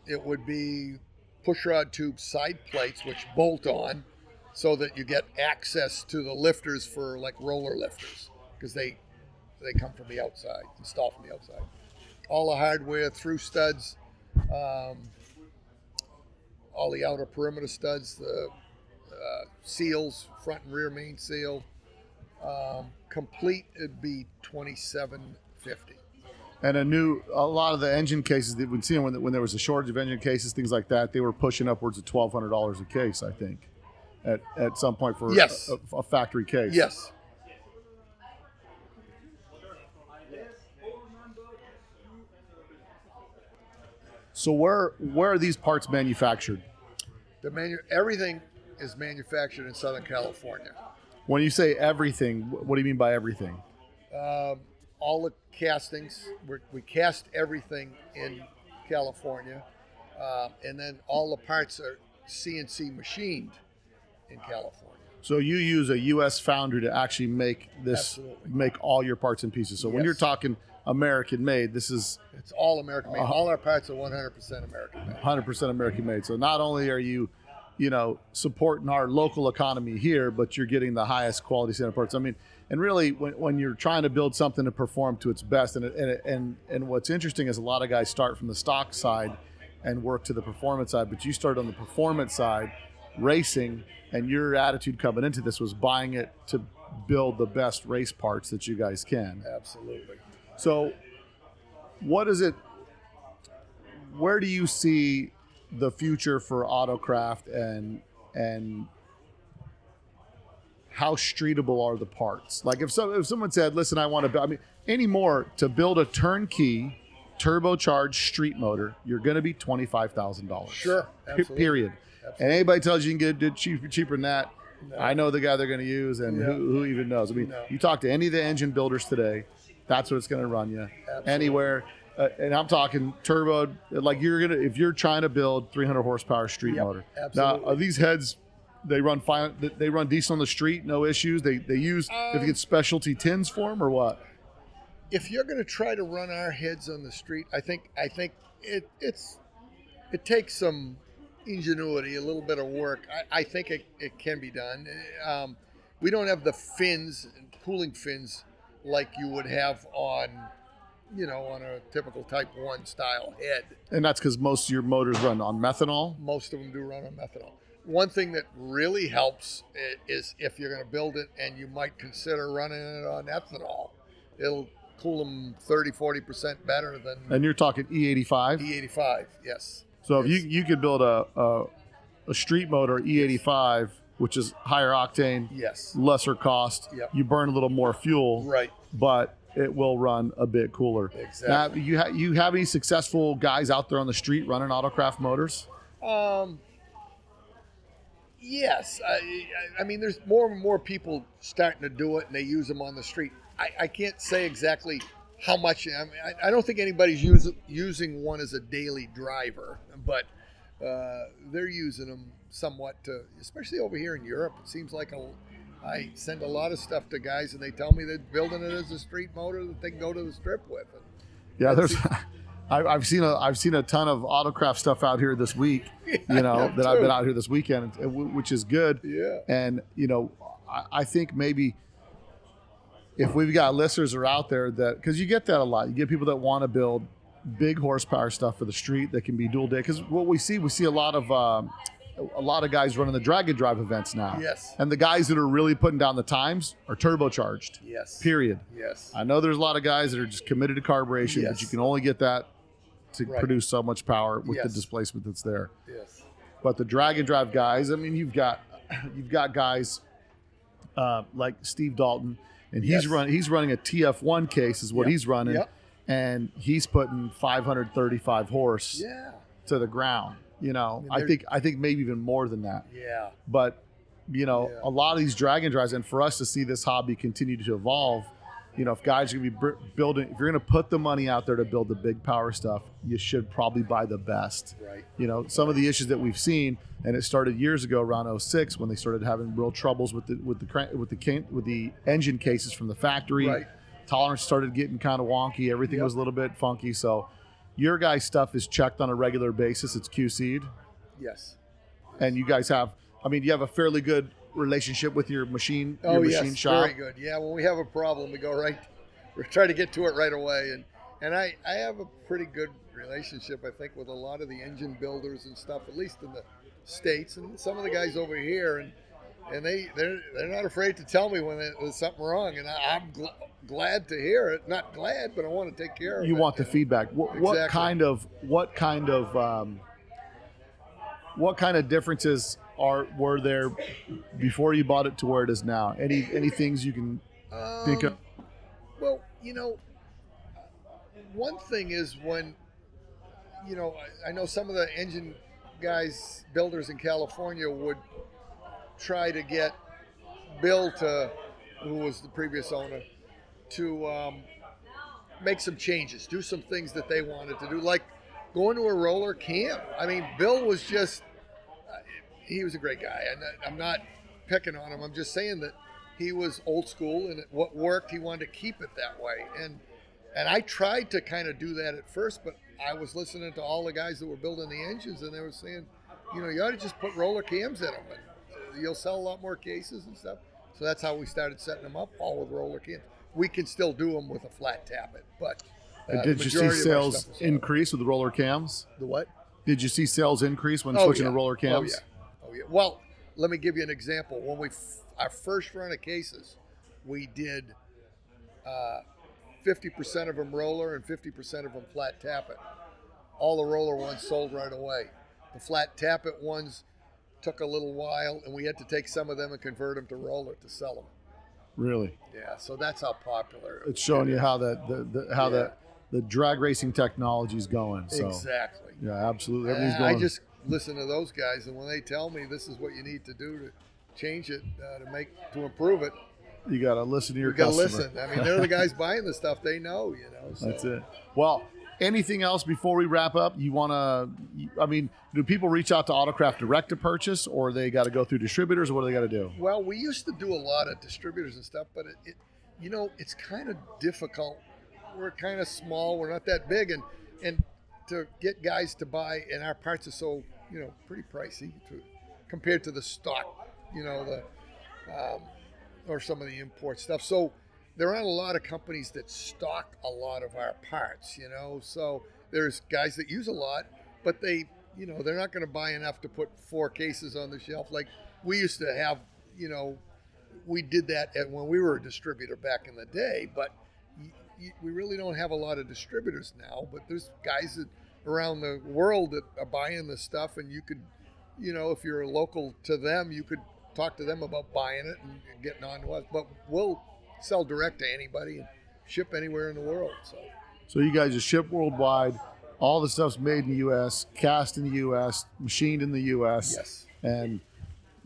[SPEAKER 5] It would be pushrod tube side plates, which bolt on, so that you get access to the lifters for like roller lifters, because they come from the outside, installed from the outside. All the hardware, through studs, all the outer perimeter studs, the seals, front and rear main seal. Complete, it'd be $2,750.
[SPEAKER 1] And a lot of the engine cases that we'd seen when there was a shortage of engine cases, things like that, they were pushing upwards of $1,200 a case, I think, at some point for
[SPEAKER 5] Yes.
[SPEAKER 1] a factory case.
[SPEAKER 5] Yes.
[SPEAKER 1] So where are these parts manufactured?
[SPEAKER 5] Everything is manufactured in Southern California.
[SPEAKER 1] When you say everything, what do you mean by everything?
[SPEAKER 5] All the castings, we cast everything in California, and then all the parts are CNC machined in California.
[SPEAKER 1] So you use a U.S. foundry to actually make this,
[SPEAKER 5] Absolutely.
[SPEAKER 1] make all your parts and pieces. So when
[SPEAKER 5] Yes.
[SPEAKER 1] you're talking American made, this is
[SPEAKER 5] It's all American made. All our parts are 100% American made.
[SPEAKER 1] 100% American made. So not only are you, supporting our local economy here, but you're getting the highest quality standard parts. I mean, and really, when you're trying to build something to perform to its best, and what's interesting is a lot of guys start from the stock side and work to the performance side, but you start on the performance side, racing, and your attitude coming into this was buying it to build the best race parts that you guys can.
[SPEAKER 5] Absolutely.
[SPEAKER 1] So what is it, where do you see the future for autocraft and how streetable are the parts? Like if someone said, listen, I want to build, anymore to build a turnkey turbocharged street motor, you're going to be $25,000.
[SPEAKER 5] Sure, absolutely.
[SPEAKER 1] Period.
[SPEAKER 5] Absolutely.
[SPEAKER 1] And anybody tells you can get it cheaper than that, I know the guy they're going to use, and who even knows? You talk to any of the engine builders today, that's what it's going to run you.
[SPEAKER 5] Absolutely.
[SPEAKER 1] Anywhere. And I'm talking turbo, like if you're trying to build 300 horsepower street motor.
[SPEAKER 5] Absolutely.
[SPEAKER 1] Now, are these heads, they run fine, they run decent on the street, no issues? They use, if you get specialty tins for them or what?
[SPEAKER 5] If you're going to try to run our heads on the street, I think it takes some ingenuity, a little bit of work. I think it can be done. We don't have the fins, cooling fins, like you would have on a typical Type 1 style head.
[SPEAKER 1] And that's because most of your motors run on methanol?
[SPEAKER 5] Most of them do run on methanol. One thing that really helps is if you're going to build it and you might consider running it on ethanol, it'll cool them 30-40% better than.
[SPEAKER 1] And you're talking E85?
[SPEAKER 5] E85, yes.
[SPEAKER 1] So if you could build a street motor E85, which is higher octane,
[SPEAKER 5] yes,
[SPEAKER 1] lesser cost, you burn a little more fuel,
[SPEAKER 5] right? But
[SPEAKER 1] it will run a bit cooler.
[SPEAKER 5] Exactly.
[SPEAKER 1] Now, you have any successful guys out there on the street running autocraft motors?
[SPEAKER 5] Yes. I mean, there's more and more people starting to do it, and they use them on the street. I can't say exactly how much. I don't think anybody's using one as a daily driver, but they're using them somewhat especially over here in Europe. It seems like I send a lot of stuff to guys, and they tell me they're building it as a street motor that they can go to the strip with.
[SPEAKER 1] I've seen a ton of autocraft stuff out here this week. That I've been out here this weekend, which is good.
[SPEAKER 5] Yeah.
[SPEAKER 1] And I think maybe if we've got listeners that are out there because you get that a lot, you get people that want to build big horsepower stuff for the street that can be dual day. Because what we see a lot of guys running the drag and drive events now.
[SPEAKER 5] Yes.
[SPEAKER 1] And the guys that are really putting down the times are turbocharged.
[SPEAKER 5] Yes.
[SPEAKER 1] Period.
[SPEAKER 5] Yes.
[SPEAKER 1] I know there's a lot of guys that are just committed to carburation, but you can only get that to produce so much power with the displacement that's there.
[SPEAKER 5] Yes.
[SPEAKER 1] But the drag and drive guys, you've got guys like Steve Dalton, and he's running a TF1 case is what he's running, and he's putting 535 horse to the ground. I think maybe even more than that.
[SPEAKER 5] Yeah.
[SPEAKER 1] But a lot of these drag and drives, and for us to see this hobby continue to evolve, if guys are going to be building, if you're going to put the money out there to build the big power stuff, you should probably buy the best.
[SPEAKER 5] Right.
[SPEAKER 1] Some of the issues that we've seen, and it started years ago around 06 when they started having real troubles with the engine cases from the factory.
[SPEAKER 5] Right.
[SPEAKER 1] Tolerance started getting kind of wonky. Everything was a little bit funky. So your guys' stuff is checked on a regular basis. It's QC'd.
[SPEAKER 5] Yes.
[SPEAKER 1] And you guys have, you have a fairly good relationship with your machine shop.
[SPEAKER 5] Very good. Yeah, when we have a problem, we try to get to it right away. And I have a pretty good relationship, I think, with a lot of the engine builders and stuff, at least in the States, and some of the guys over here. And they're not afraid to tell me when there's something wrong, and I'm glad to hear it. Not glad, but I want to take care of it.
[SPEAKER 1] You want the feedback. What kind of differences were there before you bought it to where it is now? Any things you can think of?
[SPEAKER 5] Well, one thing is when I know some of the engine builders in California would try to get Bill who was the previous owner, to make some changes, do some things that they wanted to do, like going to a roller cam. Bill was he was a great guy, and I'm not picking on him. I'm just saying that he was old school, and what worked, he wanted to keep it that way. And I tried to kind of do that at first, but I was listening to all the guys that were building the engines, and they were saying, you ought to just put roller cams in them, and you'll sell a lot more cases and stuff. So that's how we started setting them up, all with roller cams. We can still do them with a flat tappet, but
[SPEAKER 1] did you see sales increase with the roller cams?
[SPEAKER 5] The what?
[SPEAKER 1] Did you see sales increase when switching to roller cams?
[SPEAKER 5] Oh yeah. Well, let me give you an example. When our first run of cases, we did 50% of them roller and 50% of them flat tappet. All the roller ones sold right away. The flat tappet ones took a little while, and we had to take some of them and convert them to roller to sell them.
[SPEAKER 1] Really?
[SPEAKER 5] Yeah, so that's how popular
[SPEAKER 1] It's showing you how the drag racing technology is going. So
[SPEAKER 5] exactly.
[SPEAKER 1] yeah, absolutely.
[SPEAKER 5] And
[SPEAKER 1] Everything's
[SPEAKER 5] I
[SPEAKER 1] going.
[SPEAKER 5] just listen to those guys, and when they tell me this is what you need to do to change it, to improve it,
[SPEAKER 1] You got to listen to your
[SPEAKER 5] you got to
[SPEAKER 1] customer.
[SPEAKER 5] listen. I mean, they're the guys buying the stuff; they know, So.
[SPEAKER 1] That's it. Well, anything else before we wrap up? You want to? I mean, do people reach out to Autocraft direct to purchase, or they got to go through distributors, or what do they got to do?
[SPEAKER 5] Well, we used to do a lot of distributors and stuff, but it's kind of difficult. We're kind of small. We're not that big, and to get guys to buy, and our parts are so pretty pricey compared to the stock, or some of the import stuff. So there aren't a lot of companies that stock a lot of our parts, So there's guys that use a lot, but they're not going to buy enough to put 4 cases on the shelf like we used to have. We did that when we were a distributor back in the day, but we really don't have a lot of distributors now. But there's guys around the world that are buying the stuff, and you could, if you're local to them, you could talk to them about buying it and getting on to us. But we'll sell direct to anybody and ship anywhere in the world.
[SPEAKER 1] So you guys just ship worldwide. All the stuff's made in the U.S., cast in the U.S., machined in the U.S.
[SPEAKER 5] Yes.
[SPEAKER 1] And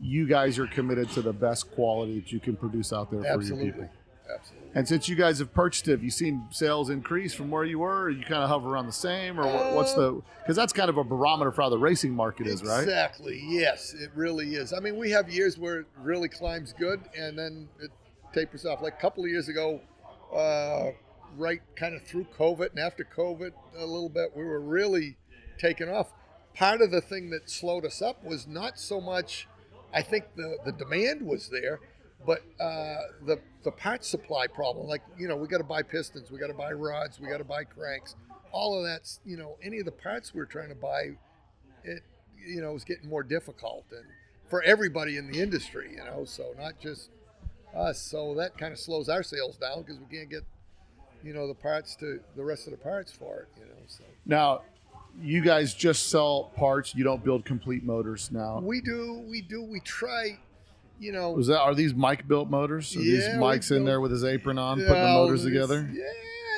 [SPEAKER 1] you guys are committed to the best quality that you can produce out there for your people.
[SPEAKER 5] Absolutely.
[SPEAKER 1] And since you guys have purchased it, have you seen sales increase from where you were? Or you kind of hover around the same? Or what's because that's kind of a barometer for how the racing market is, right?
[SPEAKER 5] Exactly. Yes, it really is. I mean, we have years where it really climbs good, and then it tapers off. Like a couple of years ago, right kind of through COVID and after COVID a little bit, we were really taking off. Part of the thing that slowed us up was not so much, I think the demand was there, but the parts supply problem. Like, we got to buy pistons, we got to buy rods, we got to buy cranks. All of that's, any of the parts we're trying to buy, it, is getting more difficult, and for everybody in the industry, so not just us. So that kind of slows our sales down because we can't get, the parts to the rest of the parts for it, So
[SPEAKER 1] Now, you guys just sell parts. You don't build complete motors now.
[SPEAKER 5] we do. We try.
[SPEAKER 1] Are these Mike built motors? Are these Mike's in there with his apron on, putting the motors together?
[SPEAKER 5] Yeah,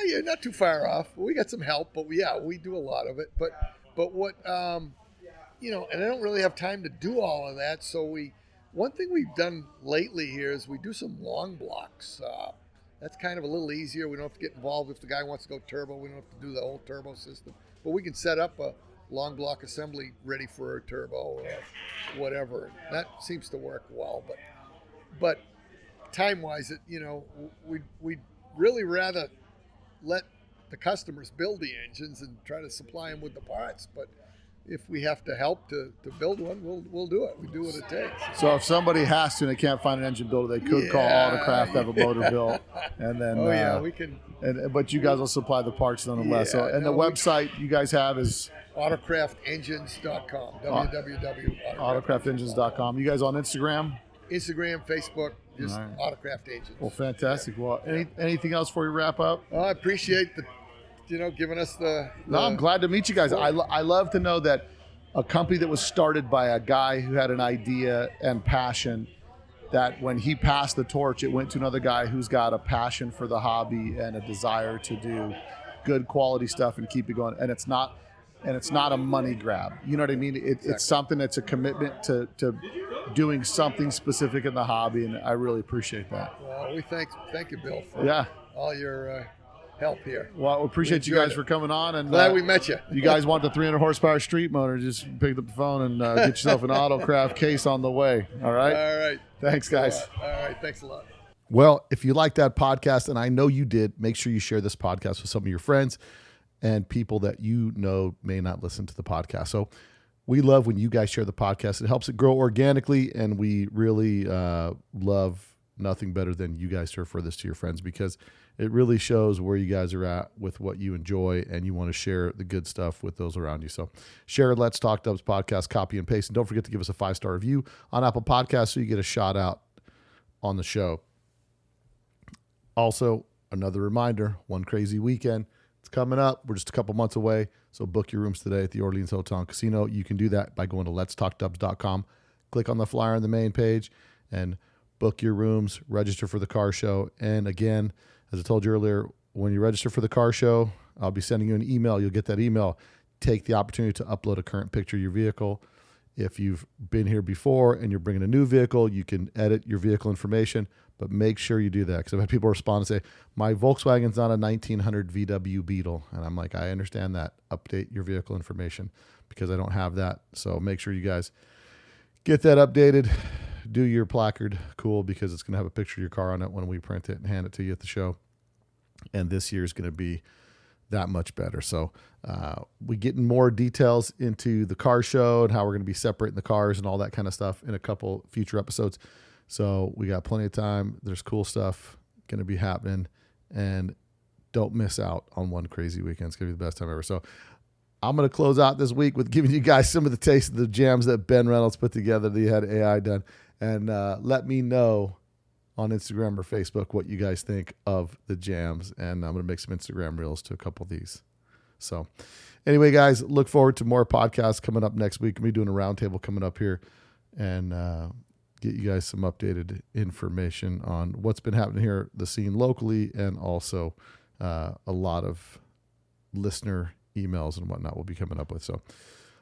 [SPEAKER 5] you're not too far off. We got some help, but we do a lot of it. But what and I don't really have time to do all of that. So one thing we've done lately here is we do some long blocks. That's kind of a little easier. We don't have to get involved if the guy wants to go turbo. We don't have to do the whole turbo system. But we can set up a long block assembly ready for a turbo or whatever. That seems to work well. But time-wise, we'd really rather let the customers build the engines and try to supply them with the parts. But if we have to help to build one, we'll do it. We do what it takes.
[SPEAKER 1] So if somebody has to and they can't find an engine builder, they could call Autocraft to have a motor built, and then
[SPEAKER 5] we can.
[SPEAKER 1] But you guys will supply the parts nonetheless.
[SPEAKER 5] Yeah,
[SPEAKER 1] The website you guys have is
[SPEAKER 5] autocraftengines.com.
[SPEAKER 1] autocraftengines.com. You guys on Instagram?
[SPEAKER 5] Instagram, Facebook, just Autocraft Engines.
[SPEAKER 1] Well, fantastic. Well, anything else before we wrap up?
[SPEAKER 5] I appreciate giving us the.
[SPEAKER 1] No, I'm glad to meet you guys. I love to know that a company that was started by a guy who had an idea and passion, that when he passed the torch, it went to another guy who's got a passion for the hobby and a desire to do good quality stuff and keep it going. And it's not a money grab. You know what I mean? It's something that's a commitment to doing something specific in the hobby, and I really appreciate that.
[SPEAKER 5] Well, we thank you, Bill, for all your help here.
[SPEAKER 1] Well, I appreciate you guys for coming on. And
[SPEAKER 5] glad we met you.
[SPEAKER 1] You guys want the 300 horsepower street motor, just pick up the phone and get yourself an Autocraft case on the way. All right?
[SPEAKER 5] All right.
[SPEAKER 1] Thanks, guys.
[SPEAKER 5] All right. Thanks a lot.
[SPEAKER 1] Well, if you like that podcast, and I know you did, make sure you share this podcast with some of your friends and people that may not listen to the podcast. So we love when you guys share the podcast. It helps it grow organically, and we really love nothing better than you guys to refer this to your friends, because it really shows where you guys are at with what you enjoy, and you want to share the good stuff with those around you. So share Let's Talk Dubs podcast, copy and paste, and don't forget to give us a 5-star review on Apple Podcasts so you get a shout out on the show. Also, another reminder, One Crazy Weekend. It's coming up. We're just a couple months away. So book your rooms today at the Orleans Hotel and Casino. You can do that by going to letstalkdubs.com. Click on the flyer on the main page and book your rooms, register for the car show. And again, as I told you earlier, when you register for the car show, I'll be sending you an email. You'll get that email. Take the opportunity to upload a current picture of your vehicle. If you've been here before and you're bringing a new vehicle, you can edit your vehicle information, but make sure you do that. Because I've had people respond and say, my Volkswagen's not a 1900 VW Beetle. And I'm like, I understand that. Update your vehicle information because I don't have that. So make sure you guys get that updated. Do your placard cool because it's going to have a picture of your car on it when we print it and hand it to you at the show. And this year is going to be that much better. So we getting more details into the car show and how we're going to be separating the cars and all that kind of stuff in a couple future episodes. So we got plenty of time. There's cool stuff going to be happening, and don't miss out on one crazy weekend. It's going to be the best time ever. So I'm going to close out this week with giving you guys some of the taste of the jams that Ben Reynolds put together that he had AI done. And let me know on Instagram or Facebook what you guys think of the jams. And I'm going to make some Instagram reels to a couple of these. So anyway, guys, look forward to more podcasts coming up next week. We'll be doing a roundtable coming up here and get you guys some updated information on what's been happening here, the scene locally, and also a lot of listener emails and whatnot we'll be coming up with. So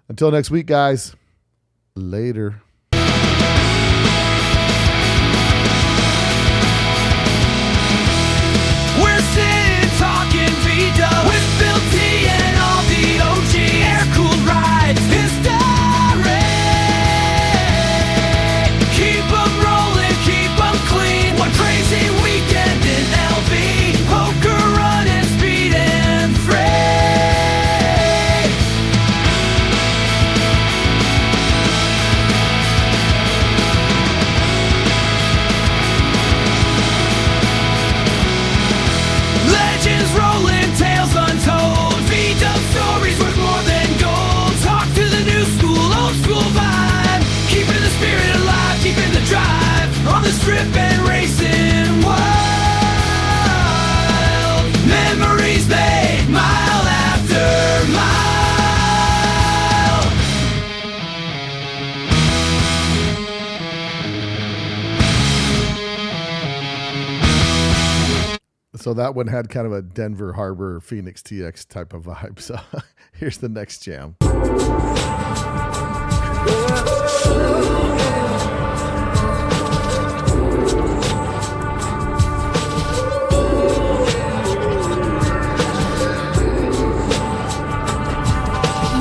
[SPEAKER 1] until next week, guys, later.
[SPEAKER 2] We're sitting talking V-Dub with Bill T and all the OG air-cooled rides. History. Keep 'em rolling, keep 'em clean. One crazy weekend in LV. Poker, running, speed, and free. Legends rolling, tales untold. V-Dub stories worth more than gold. Talk to the new school, old school vibe. Keeping the spirit alive, keeping the drive. On the strip and racing wild. Memories made mile after mile.
[SPEAKER 1] So that one had kind of a Denver Harbor Phoenix TX type of vibe. So here's the next jam.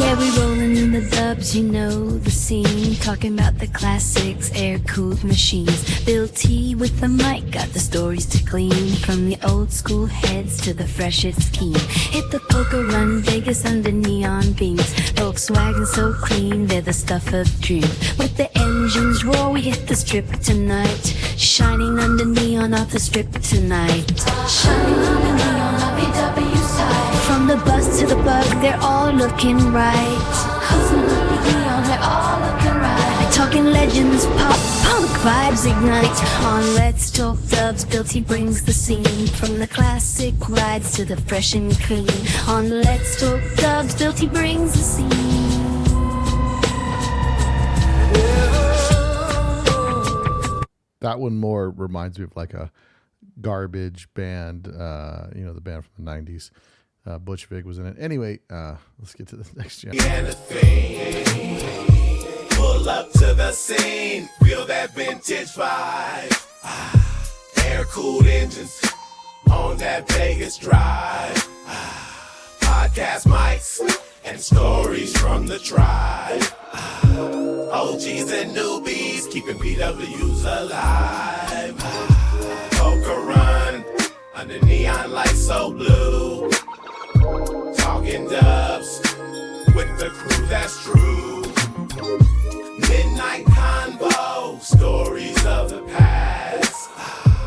[SPEAKER 3] Yeah, we rolling in the dubs, you know the scene. Talking about the classics, air-cooled machines. Bill T with the mic, got the stories to clean. From the old school heads to the freshest keen. Hit the poker run, Vegas under neon beams. Volkswagen so clean, they're the stuff of dreams. With the engines roar, we hit the strip tonight. Shining under neon off the strip tonight. Shining under neon off VW side. From the bus to the bug, they're all looking right. Hustling under neon, they're all looking right. Talking legends, pop, punk vibes ignite. On Let's Talk Dubs, Bill T brings the scene. From the classic rides to the fresh and clean. On Let's Talk Dubs, Bill T brings the scene.
[SPEAKER 1] That one more reminds me of like a garbage band, the band from the 90s. Butch Vig was in it. Anyway, let's get to the next jam.
[SPEAKER 6] Pull up to the scene, feel that vintage vibe. Air-cooled engines on that Vegas drive. Podcast mics and stories from the tribe. OGs and newbies keeping PWs alive. Poker run under neon lights so blue. Talking dubs with the crew that's true. Midnight convo, stories of the past.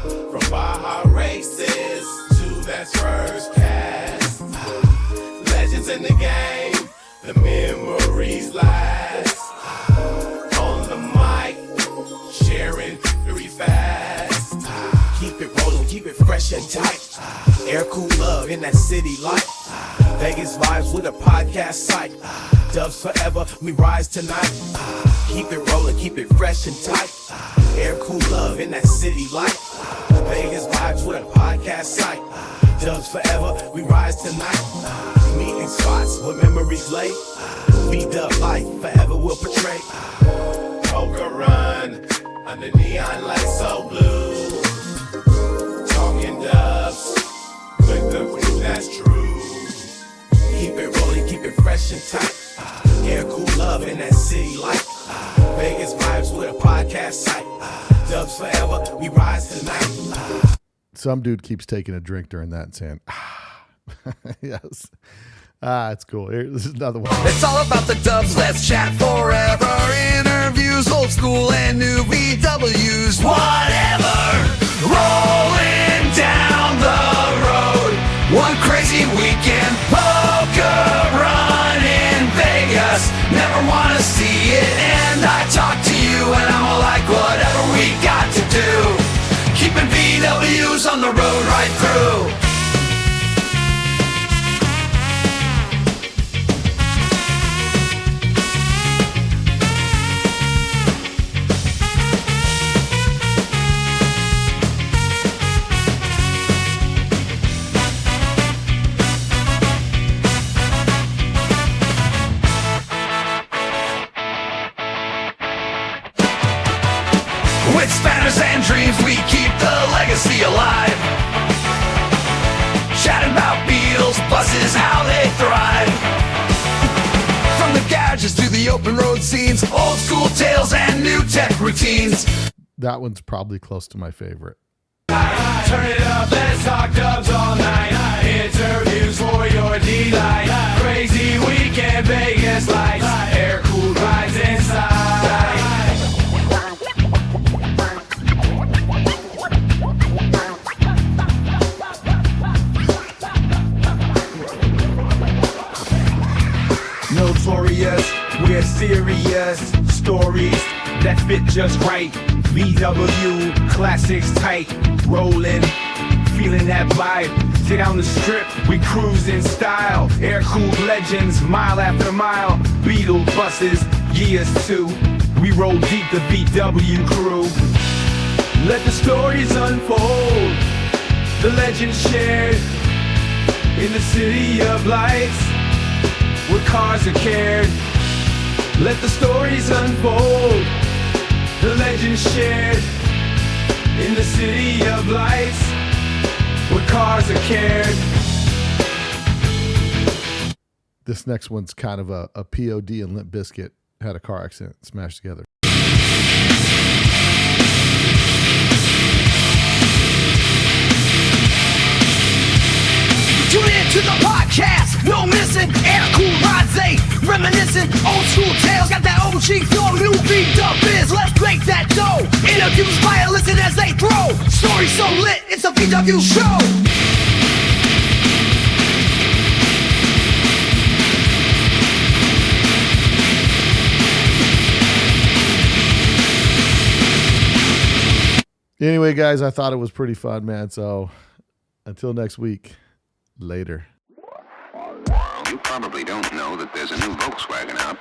[SPEAKER 6] From Baja races to that first cast. Legends in the game, the memories last. On the mic, sharing very fast. Keep it rolling, keep it fresh and tight. Air cool love in that city life. Vegas vibes with a podcast site. Dubs forever, we rise tonight. Keep it rolling, keep it fresh and tight. Air cool love in that city light. Vegas vibes with a podcast site. Dubs forever, we rise tonight. Meeting spots where memories lay. V-Dub life forever will portray. Poker run under neon lights so blue. Talking dubs with the crew that's true. Keep it rolling, keep it fresh and tight. Air cool love in that city light. Vegas vibes with a podcast site. Dubs forever, we rise tonight.
[SPEAKER 1] Some dude keeps taking a drink during that and saying, yes. It's cool. This is another one.
[SPEAKER 2] It's all about the dubs, let's chat forever. Interviews, old school and new VWs, whatever. Rolling down the road, one crazy weekend, poker run in Vegas. Never wanna see it end. I talk to you and I'm all like, whatever we got to do. Keeping VWs on the road right through. With spanners and dreams, we keep the legacy alive. Chatting about Beals, buses, how they thrive. From the garages to the open road scenes, old school tales and new tech routines.
[SPEAKER 1] That one's probably close to my favorite.
[SPEAKER 6] Turn it up, let's talk dubs all night. Interviews for your delight. Crazy weekend, Vegas lights. Air cooled rides inside. Notorious, we're serious. Stories that fit just right. VW, classics tight. Rolling, feeling that vibe. Sit down the strip, we cruise in style. Air-cooled legends, mile after mile. Beetle buses, Ghias too. We roll deep, the VW crew. Let the stories unfold. The legends shared in the city of lights, where cars are cared. Let the stories unfold. The legends shared in the city of lights, where cars are cared.
[SPEAKER 1] This next one's kind of a POD and Limp Bizkit had a car accident smashed together.
[SPEAKER 2] Tune in to the podcast, no missing. Air cool rides, reminiscing. Old school tales, got that OG flow. New V-Dub biz, let's break that dough. Interviews by a listen as they throw. Story so lit, it's a VW show.
[SPEAKER 1] Anyway, guys, I thought it was pretty fun, man. So until next week, later.
[SPEAKER 4] You probably don't know that there's a new Volkswagen out